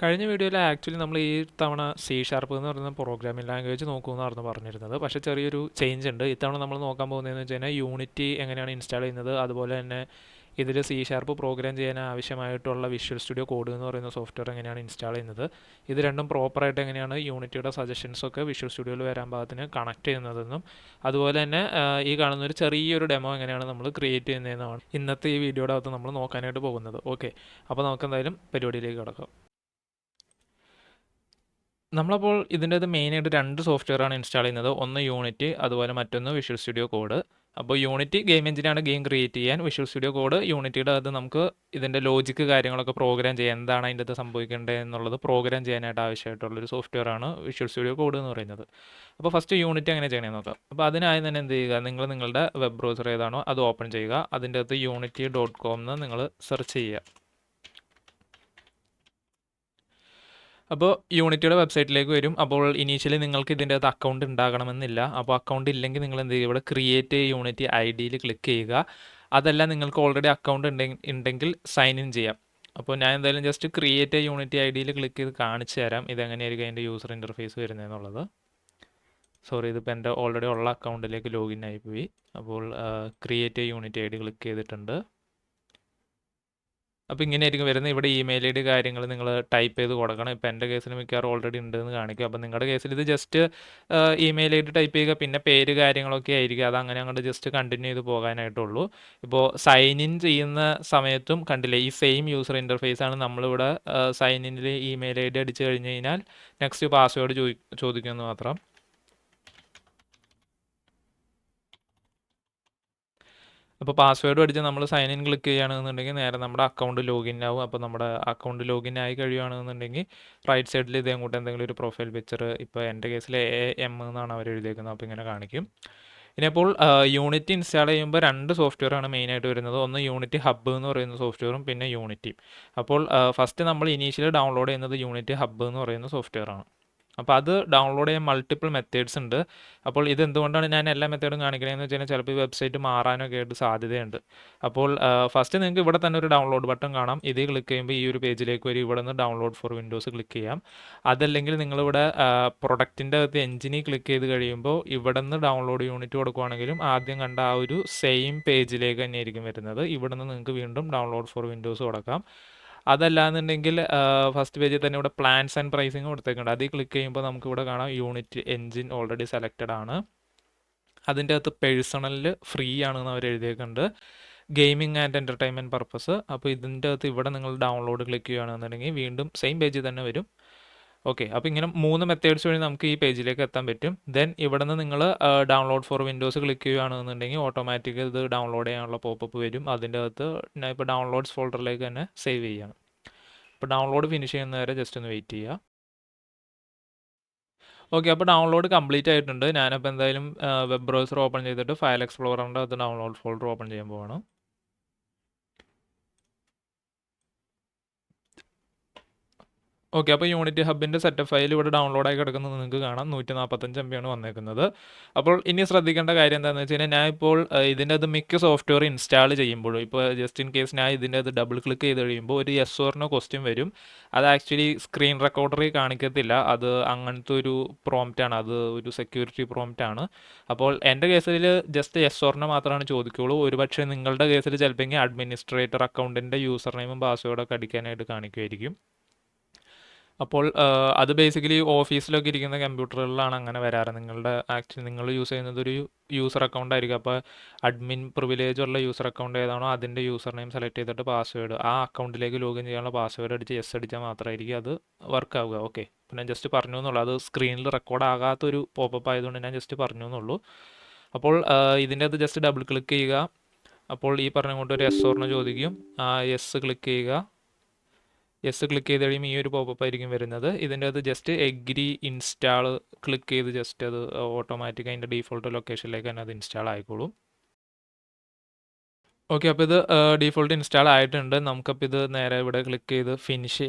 കഴിഞ്ഞ വീഡിയോയിൽ ആക്ച്വലി നമ്മൾ ഈ തവണ സി ഷാർപ്പ് എന്ന് പറയുന്ന പ്രോഗ്രാമിംഗ് ലാംഗ്വേജ് നോക്കുമെന്നായിരുന്നു പറഞ്ഞിരുന്നത്. പക്ഷേ ചെറിയൊരു ചേഞ്ച് ഉണ്ട്. ഇത്തവണ നമ്മൾ നോക്കാൻ പോകുന്നതെന്ന് വെച്ച് കഴിഞ്ഞാൽ യൂണിറ്റി എങ്ങനെയാണ് ഇൻസ്റ്റാൾ ചെയ്യുന്നത്, അതുപോലെ തന്നെ ഇതിൽ സി ഷാർപ്പ് പ്രോഗ്രാം ചെയ്യാൻ ആവശ്യമായിട്ടുള്ള വിഷ്വൽ സ്റ്റുഡിയോ കോഡ് എന്ന് പറയുന്ന സോഫ്റ്റ്വെയർ എങ്ങനെയാണ് ഇൻസ്റ്റാൾ ചെയ്യുന്നത്, ഇത് രണ്ടും പ്രോപ്പറായിട്ട് എങ്ങനെയാണ് യൂണിറ്റിയുടെ സജഷൻസൊക്കെ വിഷ്വൽ സ്റ്റുഡിയോയിൽ വരാൻ പാകത്തിന് കണക്ട് ചെയ്യുന്നതെന്നും, അതുപോലെ തന്നെ ഈ കാണുന്ന ഒരു ചെറിയൊരു ഡെമോ എങ്ങനെയാണ് നമ്മൾ ക്രിയേറ്റ് ചെയ്യുന്നതെന്നാണ് ഇന്നത്തെ ഈ വീഡിയോയുടെ അകത്ത് നമ്മൾ നോക്കാനായിട്ട് പോകുന്നത്. ഓക്കെ, അപ്പോൾ നമുക്ക് എന്തായാലും പരിപാടിയിലേക്ക് കിടക്കാം. നമ്മളപ്പോൾ ഇതിൻ്റെത് മെയിനായിട്ട് രണ്ട് സോഫ്റ്റ്വെയറാണ് ഇൻസ്റ്റാൾ ചെയ്യുന്നത്. ഒന്ന് യൂണിറ്റി, അതുപോലെ മറ്റൊന്ന് വിഷ്വൽ സ്റ്റുഡിയോ കോഡ്. അപ്പോൾ യൂണിറ്റി ഗെയിം എഞ്ചിനാണ് ഗെയിം ക്രിയേറ്റ് ചെയ്യാൻ. വിഷ്വൽ സ്റ്റുഡിയോ കോഡ് യൂണിറ്റിയുടെ അത് നമുക്ക് ഇതിൻ്റെ ലോജിക്ക് കാര്യങ്ങളൊക്കെ പ്രോഗ്രാം ചെയ്യാൻ, എന്താണ് അതിൻ്റെ അത് സംഭവിക്കേണ്ടത് എന്നുള്ളത് പ്രോഗ്രാം ചെയ്യാനായിട്ട് ആവശ്യമായിട്ടുള്ളൊരു സോഫ്റ്റ്വെയറാണ് വിഷ്വൽ സ്റ്റുഡിയോ കോഡ് എന്ന് പറയുന്നത്. അപ്പോൾ ഫസ്റ്റ് യൂണിറ്റ് എങ്ങനെ ചെയ്യണമെന്ന് നോക്കാം. അപ്പോൾ അതിനായി തന്നെ എന്ത് ചെയ്യുക, നിങ്ങളുടെ വെബ് ബ്രൗസർ ഏതാണോ അത് ഓപ്പൺ ചെയ്യുക. അതിൻ്റെ അകത്ത് unity.com എന്ന് നിങ്ങൾ സെർച്ച് ചെയ്യുക. അപ്പോൾ യൂണിറ്റിയുടെ വെബ്സൈറ്റിലേക്ക് വരും. അപ്പോൾ ഇനീഷ്യലി നിങ്ങൾക്ക് ഇതിൻ്റെ അകത്ത് അക്കൗണ്ട് ഉണ്ടാകണമെന്നില്ല. അപ്പോൾ അക്കൗണ്ട് ഇല്ലെങ്കിൽ നിങ്ങൾ എന്ത് ചെയ്യുക, ഇവിടെ ക്രിയേറ്റ് യൂണിറ്റി ഐഡിയിൽ ക്ലിക്ക് ചെയ്യുക. അതല്ല നിങ്ങൾക്ക് ഓൾറെഡി അക്കൗണ്ട് ഉണ്ടെങ്കിൽ സൈൻ ഇൻ ചെയ്യാം. അപ്പോൾ ഞാൻ എന്തായാലും ജസ്റ്റ് ക്രിയേറ്റ് യൂണിറ്റി ഐഡിയിൽ ക്ലിക്ക് ചെയ്ത് കാണിച്ചു തരാം ഇതെങ്ങനെയായിരിക്കും അതിൻ്റെ യൂസർ ഇൻ്റർഫേസ് വരുന്നതെന്നുള്ളത്. സോറി, ഇതിപ്പോൾ എൻ്റെ ഓൾറെഡി ഉള്ള അക്കൗണ്ടിലേക്ക് ലോഗിൻ ആയിപ്പോയി. അപ്പോൾ create unity I D click ചെയ്തിട്ടുണ്ട്. അപ്പോൾ ഇങ്ങനെയായിരിക്കും വരുന്നത്. ഇവിടെ ഇമെയിൽ ഐ ഡി കാര്യങ്ങൾ നിങ്ങൾ ടൈപ്പ് ചെയ്ത് കൊടുക്കണം. ഇപ്പോൾ എൻ്റെ കേസിൽ മിക്കവാറും ഓൾറെഡി ഉണ്ടെന്ന് കാണിക്കും. അപ്പോൾ നിങ്ങളുടെ കേസിൽ ഇത് just email I D type ചെയ്യുക, പിന്നെ പേര് കാര്യങ്ങളൊക്കെ ആയിരിക്കും. അത് അങ്ങനെ അങ്ങോട്ട് ജസ്റ്റ് കണ്ടിന്യൂ ചെയ്ത് പോകാനായിട്ടുള്ളൂ. ഇപ്പോൾ സൈൻ ഇൻ ചെയ്യുന്ന സമയത്തും കണ്ടില്ലേ, ഈ സെയിം യൂസർ ഇൻ്റർഫേസ് ആണ് നമ്മളിവിടെ സൈൻ ഇന്നിൽ ഇമെയിൽ ഐ ഡി അടിച്ചു കഴിഞ്ഞ് കഴിഞ്ഞാൽ നെക്സ്റ്റ് പാസ്വേഡ് ചോദിക്കുമെന്ന് മാത്രം. അപ്പോൾ പാസ്വേഡ് അടിച്ച് നമ്മൾ സൈൻ ഇൻ ക്ലിക്ക് ചെയ്യുകയാണെന്നുണ്ടെങ്കിൽ നേരെ നമ്മുടെ അക്കൗണ്ട് ലോഗിൻ ആവും. അപ്പോൾ നമ്മുടെ അക്കൗണ്ട് ലോഗിൻ ആയി കഴിയുകയാണെന്നുണ്ടെങ്കിൽ റൈറ്റ് സൈഡിൽ ഇത് അങ്ങോട്ട് എന്തെങ്കിലും ഒരു പ്രൊഫൈൽ പിക്ചർ, ഇപ്പോൾ എൻ്റെ കേസിൽ AM എന്നാണ് അവർ എഴുതിയേക്കുന്നത്, അപ്പോൾ ഇങ്ങനെ കാണിക്കും. ഇനിയിപ്പോൾ യൂണിറ്റി ഇൻസ്റ്റാൾ ചെയ്യുമ്പോൾ രണ്ട് സോഫ്റ്റ്വെയറാണ് മെയിനായിട്ട് വരുന്നത്. ഒന്ന് യൂണിറ്റി ഹബ്ബ് എന്ന് പറയുന്ന സോഫ്റ്റ്വെയറും പിന്നെ യൂണിറ്റി. അപ്പോൾ ഫസ്റ്റ് നമ്മൾ ഇനീഷ്യലി ഡൗൺലോഡ് ചെയ്യുന്നത് യൂണിറ്റി ഹബ്ബ് എന്ന് പറയുന്ന സോഫ്റ്റ്വെയറാണ്. അപ്പോൾ അത് ഡൗൺലോഡ് ചെയ്യാൻ മൾട്ടിപ്പിൾ മെത്തേഡ്സ് ഉണ്ട്. അപ്പോൾ ഇത് എന്തുകൊണ്ടാണ് ഞാൻ എല്ലാ മെത്തേഡും കാണിക്കണമെന്ന് വെച്ച് കഴിഞ്ഞാൽ ചിലപ്പോൾ ഈ വെബ്സൈറ്റ് മാറാനൊക്കെ ആയിട്ട് സാധ്യതയുണ്ട്. അപ്പോൾ ഫസ്റ്റ് നിങ്ങൾക്ക് ഇവിടെ തന്നെ ഒരു ഡൗൺലോഡ് ബട്ടൺ കാണാം. ഇത് ക്ലിക്ക് ചെയ്യുമ്പോൾ ഈ ഒരു പേജിലേക്ക് വരും. ഇവിടെ നിന്ന് ഡൗൺലോഡ് ഫോർ വിൻഡോസ് ക്ലിക്ക് ചെയ്യാം. അതല്ലെങ്കിൽ നിങ്ങളിവിടെ പ്രൊഡക്റ്റിൻ്റെ അകത്ത് എഞ്ചിനിൽ ക്ലിക്ക് ചെയ്ത് കഴിയുമ്പോൾ ഇവിടെ നിന്ന് ഡൗൺലോഡ് യൂണിറ്റ് കൊടുക്കുകയാണെങ്കിലും ആദ്യം കണ്ട ആ ഒരു സെയിം പേജിലേക്ക് തന്നെയായിരിക്കും വരുന്നത്. ഇവിടെ നിന്ന് നിങ്ങൾക്ക് വീണ്ടും ഡൗൺലോഡ് ഫോർ വിൻഡോസ് കൊടുക്കാം. അതല്ലാന്നുണ്ടെങ്കിൽ ഫസ്റ്റ് പേജിൽ തന്നെ ഇവിടെ പ്ലാൻസ് ആൻഡ് പ്രൈസിങ് കൊടുത്തേക്കുണ്ട്. അതിൽ ക്ലിക്ക് ചെയ്യുമ്പോൾ നമുക്ക് ഇവിടെ കാണാം യൂണിറ്റ് എൻജിൻ ഓൾറെഡി സെലക്റ്റഡ് ആണ്. അതിൻ്റെ അകത്ത് പേഴ്സണലിൽ ഫ്രീ ആണെന്ന് അവർ എഴുതിയേക്കുന്നുണ്ട്. Gaming and entertainment purpose. അപ്പോൾ ഇതിൻ്റെ അകത്ത് ഇവിടെ നിങ്ങൾ ഡൗൺലോഡ് ക്ലിക്ക് ചെയ്യുകയാണെന്നുണ്ടെങ്കിൽ വീണ്ടും സെയിം പേജിൽ തന്നെ വരും. ഓക്കെ, അപ്പോൾ ഇങ്ങനെ 3 മെത്തേഡ്സ് വഴി നമുക്ക് ഈ പേജിലേക്ക് എത്താൻ പറ്റും. ദെൻ ഇവിടെ നിന്ന് നിങ്ങൾ ഡൗൺലോഡ് ഫോർ വിൻഡോസ് ക്ലിക്ക് ചെയ്യുകയാണെന്നുണ്ടെങ്കിൽ ഓട്ടോമാറ്റിക്കലി ഇത് ഡൗൺലോഡ് ചെയ്യാനുള്ള പോപ്പപ്പ് വരും. അതിൻ്റെ അകത്ത് ഞാൻ ഇപ്പോൾ ഡൗൺലോഡ്സ് ഫോൾഡറിലേക്ക് തന്നെ സേവ് ചെയ്യണം. ഇപ്പോൾ ഡൗൺലോഡ് ഫിനിഷ് ചെയ്യുന്ന വരെ ജസ്റ്റ് ഒന്ന് വെയിറ്റ് ചെയ്യുക. ഓക്കെ, അപ്പോൾ ഡൗൺലോഡ് കംപ്ലീറ്റ് ആയിട്ടുണ്ട്. ഞാനപ്പോൾ എന്തായാലും വെബ് ബ്രൗസർ ഓപ്പൺ ചെയ്തിട്ട് ഫയൽ എക്സ്പ്ലോററിൻ്റെ അത് ഡൗൺലോഡ് ഫോൾഡർ ഓപ്പൺ ചെയ്യാൻ പോവാണ്. ഓക്കെ, അപ്പോൾ യൂണിറ്റി ഹബിൻ്റെ സെറ്റപ്പ് ഫയൽ ഇവിടെ ഡൗൺലോഡായി കിടക്കുന്നത് നിങ്ങൾക്ക് കാണാം. 145 MB ആണ് വന്നേക്കുന്നത്. അപ്പോൾ ഇനി ശ്രദ്ധിക്കേണ്ട കാര്യം എന്താണെന്ന് വെച്ച് കഴിഞ്ഞാൽ ഞാൻ ഇപ്പോൾ ഇതിൻ്റെ അത് മിക്ക സോഫ്റ്റ്വെയർ ഇൻസ്റ്റാൾ ചെയ്യുമ്പോഴും ഇപ്പോൾ ജസ്റ്റ് ഇൻ കേസ് ഞാൻ ഇതിൻ്റെ അത് ഡബിൾ ക്ലിക്ക് ചെയ്ത് കഴിയുമ്പോൾ ഒരു യെസ് ഓർ നോ ക്വസ്റ്റ്യൻ വരും. അത് ആക്ച്വലി സ്ക്രീൻ റെക്കോർഡറിൽ കാണിക്കത്തില്ല. അത് അങ്ങനത്തെ ഒരു പ്രോംപ്റ്റാണ്, അത് ഒരു സെക്യൂരിറ്റി പ്രോംപ്റ്റാണ്. അപ്പോൾ എൻ്റെ കേസിൽ ജസ്റ്റ് യെസ് ഓർ നോ മാത്രമാണ് ചോദിക്കുകയുള്ളൂ. ഒരുപക്ഷെ നിങ്ങളുടെ കേസിൽ ചിലപ്പോൾ അഡ്മിനിസ്ട്രേറ്റർ അക്കൗണ്ടിൻ്റെ യൂസർ നെയിമും പാസ്വേഡൊക്കെ അടിക്കാനായിട്ട് കാണിക്കുമായിരിക്കും. അപ്പോൾ അത് ബേസിക്കലി ഓഫീസിലൊക്കെ ഇരിക്കുന്ന കമ്പ്യൂട്ടറുകളിലാണ് അങ്ങനെ വരാറ്. ആക്ച്വലി നിങ്ങൾ യൂസ് ചെയ്യുന്നത് ഒരു യൂസർ അക്കൗണ്ട് ആയിരിക്കും. അപ്പോൾ അഡ്മിൻ പ്രിവിലേജ് ഉള്ള യൂസർ അക്കൗണ്ട് ഏതാണോ അതിൻ്റെ യൂസർ നെയിം സെലക്ട് ചെയ്തിട്ട് പാസ്വേഡ് ആ അക്കൗണ്ടിലേക്ക് ലോഗിൻ ചെയ്യാനുള്ള പാസ്വേഡ് അടിച്ച് യെസ് അടിച്ചാൽ മാത്രമായിരിക്കും അത് വർക്ക് ആവുക. ഓക്കെ, അപ്പോൾ ഞാൻ ജസ്റ്റ് പറഞ്ഞു എന്നുള്ളൂ. അത് സ്ക്രീനിൽ റെക്കോർഡ് ആകാത്തൊരു പോപ്പപ്പ് ആയതുകൊണ്ട് ഞാൻ ജസ്റ്റ് പറഞ്ഞു എന്നുള്ളൂ. അപ്പോൾ ഇതിൻ്റെ അത് ജസ്റ്റ് ഡബിൾ ക്ലിക്ക് ചെയ്യുക. അപ്പോൾ ഈ പറഞ്ഞുകൊണ്ട് ഒരു യെസ് ഓർന്ന് ചോദിക്കും. ആ യെസ് ക്ലിക്ക് ചെയ്യുക. യെസ് ക്ലിക്ക് ചെയ്ത് കഴിയുമ്പോൾ ഈ ഒരു പോപ്പപ്പ് ആയിരിക്കും വരുന്നത്. ഇതിൻ്റെ അത് ജസ്റ്റ് എഗ്രി ഇൻസ്റ്റാൾ ക്ലിക്ക് ചെയ്ത് ജസ്റ്റ് അത് ഓട്ടോമാറ്റിക് അതിൻ്റെ ഡീഫോൾട്ട് ലൊക്കേഷനിലേക്ക് തന്നെ അത് ഇൻസ്റ്റാൾ ആയിക്കോളും. ഓക്കെ, അപ്പോൾ ഇത് ഡീഫോൾട്ട് ഇൻസ്റ്റാൾ ആയിട്ടുണ്ട്. നമുക്കപ്പോൾ ഇത് നേരെ ഇവിടെ ക്ലിക്ക് ചെയ്ത് ഫിനിഷ്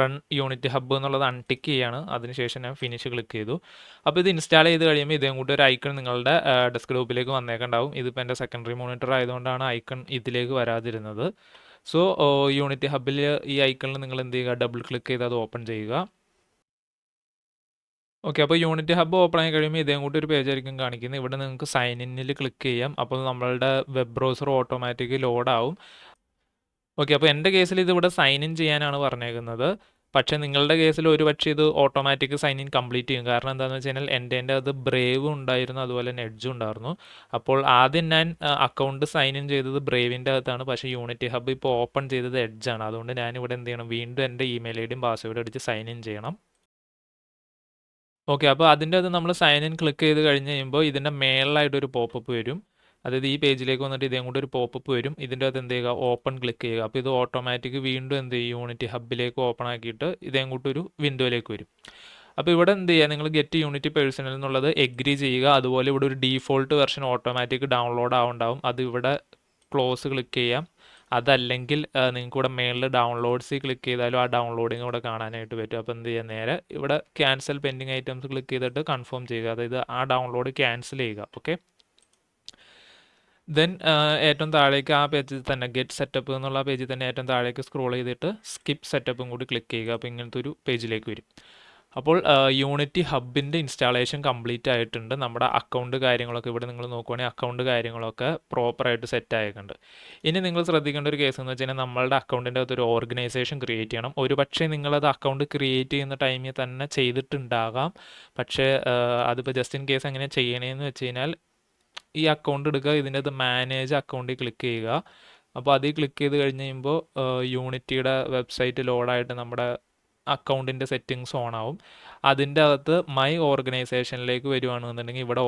റൺ യൂണിറ്റ് ഹബ്ബ് എന്നുള്ളത് അൺടിക്ക് ചെയ്യാണ്. അതിനുശേഷം ഞാൻ ഫിനിഷ് ക്ലിക്ക് ചെയ്തു. അപ്പോൾ ഇത് ഇൻസ്റ്റാൾ ചെയ്ത് കഴിയുമ്പോൾ ഇതേ കൂട്ട് ഒരു ഐക്കൺ നിങ്ങളുടെ ഡെസ്ക്ടോപ്പിലേക്ക് വന്നേക്കുണ്ടാവും. ഇതിപ്പോൾ എൻ്റെ സെക്കൻഡറി മോണിറ്റർ ആയതുകൊണ്ടാണ് ഐക്കൺ ഇതിലേക്ക് വരാതിരുന്നത്. സോ യൂണിറ്റി ഹബിൽ ഈ ഐക്കണിൽ നിങ്ങൾ എന്ത് ചെയ്യുക, ഡബിൾ ക്ലിക്ക് ചെയ്ത് അത് ഓപ്പൺ ചെയ്യുക. ഓക്കെ, അപ്പോൾ യൂണിറ്റി ഹബ്ബ് ഓപ്പൺ ആയി കഴിയുമ്പോൾ ഇതേ കൂട്ടി ഒരു പേജ് ആയിരിക്കും കാണിക്കുന്നത്. ഇവിടെ നിങ്ങൾക്ക് സൈൻ ഇന്നിൽ ക്ലിക്ക് ചെയ്യാം. അപ്പോൾ നമ്മളുടെ വെബ് ബ്രൗസർ ഓട്ടോമാറ്റിക് ലോഡ് ആവും. ഓക്കെ, അപ്പോൾ എൻ്റെ കേസിൽ ഇത് ഇവിടെ സൈൻ ഇൻ ചെയ്യാനാണ് പറഞ്ഞേക്കുന്നത്. പക്ഷേ നിങ്ങളുടെ കേസിൽ ഒരു പക്ഷേ ഇത് ഓട്ടോമാറ്റിക് സൈൻ ഇൻ കംപ്ലീറ്റ് ചെയ്യും. കാരണം എന്താണെന്ന് വെച്ച് കഴിഞ്ഞാൽ എൻ്റെ അത് ബ്രേവ് ഉണ്ടായിരുന്നു, അതുപോലെ തന്നെ എഡ്ജും ഉണ്ടായിരുന്നു. അപ്പോൾ ആദ്യം ഞാൻ അക്കൗണ്ട് സൈൻ ഇൻ ചെയ്തത് ബ്രേവിൻ്റെ അകത്താണ്. പക്ഷേ യൂണിറ്റി ഹബ്ബ് ഇപ്പോൾ ഓപ്പൺ ചെയ്തത് എഡ്ജാണ്. അതുകൊണ്ട് ഞാൻ ഇവിടെ എന്ത് ചെയ്യണം, വീണ്ടും എൻ്റെ ഇമെയിൽ ഐ ഡിയും പാസ്വേഡ് അടിച്ച് സൈൻ ഇൻ ചെയ്യണം. ഓക്കെ, അപ്പോൾ അതിൻ്റെ അത് നമ്മൾ സൈൻ ഇൻ ക്ലിക്ക് ചെയ്ത് കഴിഞ്ഞ് കഴിയുമ്പോൾ ഇതിൻ്റെ മേളിലായിട്ടൊരു പോപ്പപ്പ് വരും. അതായത് ഈ പേജിലേക്ക് വന്നിട്ട് ഇതേ കൂടെ ഒരു പോപ്പപ്പ് വരും. ഇതിൻ്റെ അകത്ത് എന്ത് ചെയ്യുക, ഓപ്പൺ ക്ലിക്ക് ചെയ്യുക. അപ്പോൾ ഇത് ഓട്ടോമാറ്റിക് വീണ്ടും എന്ത് ചെയ്യും, യൂണിറ്റി ഹബ്ബിലേക്ക് ഓപ്പൺ ആക്കിയിട്ട് ഇതേ കൂട്ടൊരു വിൻഡോയിലേക്ക് വരും. അപ്പോൾ ഇവിടെ എന്ത് ചെയ്യുക, നിങ്ങൾ ഗെറ്റ് യൂണിറ്റി പേഴ്സണൽ എന്നുള്ളത് എഗ്രി ചെയ്യുക. അതുപോലെ ഇവിടെ ഒരു ഡീഫോൾട്ട് വെർഷൻ ഓട്ടോമാറ്റിക് ഡൗൺലോഡ് ആവുണ്ടാവും. അത് ഇവിടെ ക്ലോസ് ക്ലിക്ക് ചെയ്യാം. അതല്ലെങ്കിൽ നിങ്ങൾക്ക് ഇവിടെ മേളിൽ ഡൗൺലോഡ്സിൽ ക്ലിക്ക് ചെയ്താലും ആ ഡൗൺലോഡിങ് ഇവിടെ കാണാനായിട്ട് പറ്റും. അപ്പോൾ എന്ത് ചെയ്യുക, നേരെ ഇവിടെ ക്യാൻസൽ പെൻഡിങ് ഐറ്റംസ് ക്ലിക്ക് ചെയ്തിട്ട് കൺഫേം ചെയ്യുക. അതായത് ആ ഡൗൺലോഡ് ക്യാൻസൽ ചെയ്യുക. ഓക്കെ, ദെൻ ഏറ്റവും താഴേക്ക് ആ പേജിൽ തന്നെ ഗെറ്റ് സെറ്റപ്പ് എന്നുള്ള പേജിൽ തന്നെ ഏറ്റവും താഴേക്ക് സ്ക്രോൾ ചെയ്തിട്ട് സ്കിപ്പ് സെറ്റപ്പും കൂടി ക്ലിക്ക് ചെയ്യുക. അപ്പോൾ ഇങ്ങനത്തെ ഒരു പേജിലേക്ക് വരും. അപ്പോൾ യൂണിറ്റി ഹബിൻ്റെ ഇൻസ്റ്റാളേഷൻ കംപ്ലീറ്റ് ആയിട്ടുണ്ട്. നമ്മുടെ അക്കൗണ്ട് കാര്യങ്ങളൊക്കെ ഇവിടെ നിങ്ങൾ നോക്കുവാണെങ്കിൽ അക്കൗണ്ട് കാര്യങ്ങളൊക്കെ പ്രോപ്പറായിട്ട് സെറ്റ് ആയിട്ടുണ്ട്. ഇനി നിങ്ങൾ ശ്രദ്ധിക്കേണ്ട ഒരു കേസ് എന്ന് വെച്ച് കഴിഞ്ഞാൽ നമ്മളുടെ അക്കൗണ്ടിൻ്റെ അകത്ത് ഒരു ഓർഗനൈസേഷൻ ക്രിയേറ്റ് ചെയ്യണം. ഒരു പക്ഷേ നിങ്ങളത് അക്കൗണ്ട് ക്രിയേറ്റ് ചെയ്യുന്ന ടൈമിൽ തന്നെ ചെയ്തിട്ടുണ്ടാകാം. പക്ഷേ അതിപ്പോൾ ജസ്റ്റ് ഇൻ കേസ് എങ്ങനെ ചെയ്യണേന്ന് വെച്ച് കഴിഞ്ഞാൽ ഈ അക്കൗണ്ട് എടുക്കുക, ഇതിൻ്റെ അത് മാനേജ് അക്കൗണ്ടിൽ ക്ലിക്ക് ചെയ്യുക. അപ്പോൾ അതിൽ ക്ലിക്ക് ചെയ്ത് കഴിഞ്ഞ് കഴിയുമ്പോൾ യൂണിറ്റിയുടെ വെബ്സൈറ്റ് ലോഡായിട്ട് നമ്മുടെ അക്കൗണ്ടിൻ്റെ സെറ്റിങ്സ് ഓൺ ആവും. അതിൻ്റെ അകത്ത് മൈ ഓർഗനൈസേഷനിലേക്ക് വരുവാണെന്നുണ്ടെങ്കിൽ ഇവിടെ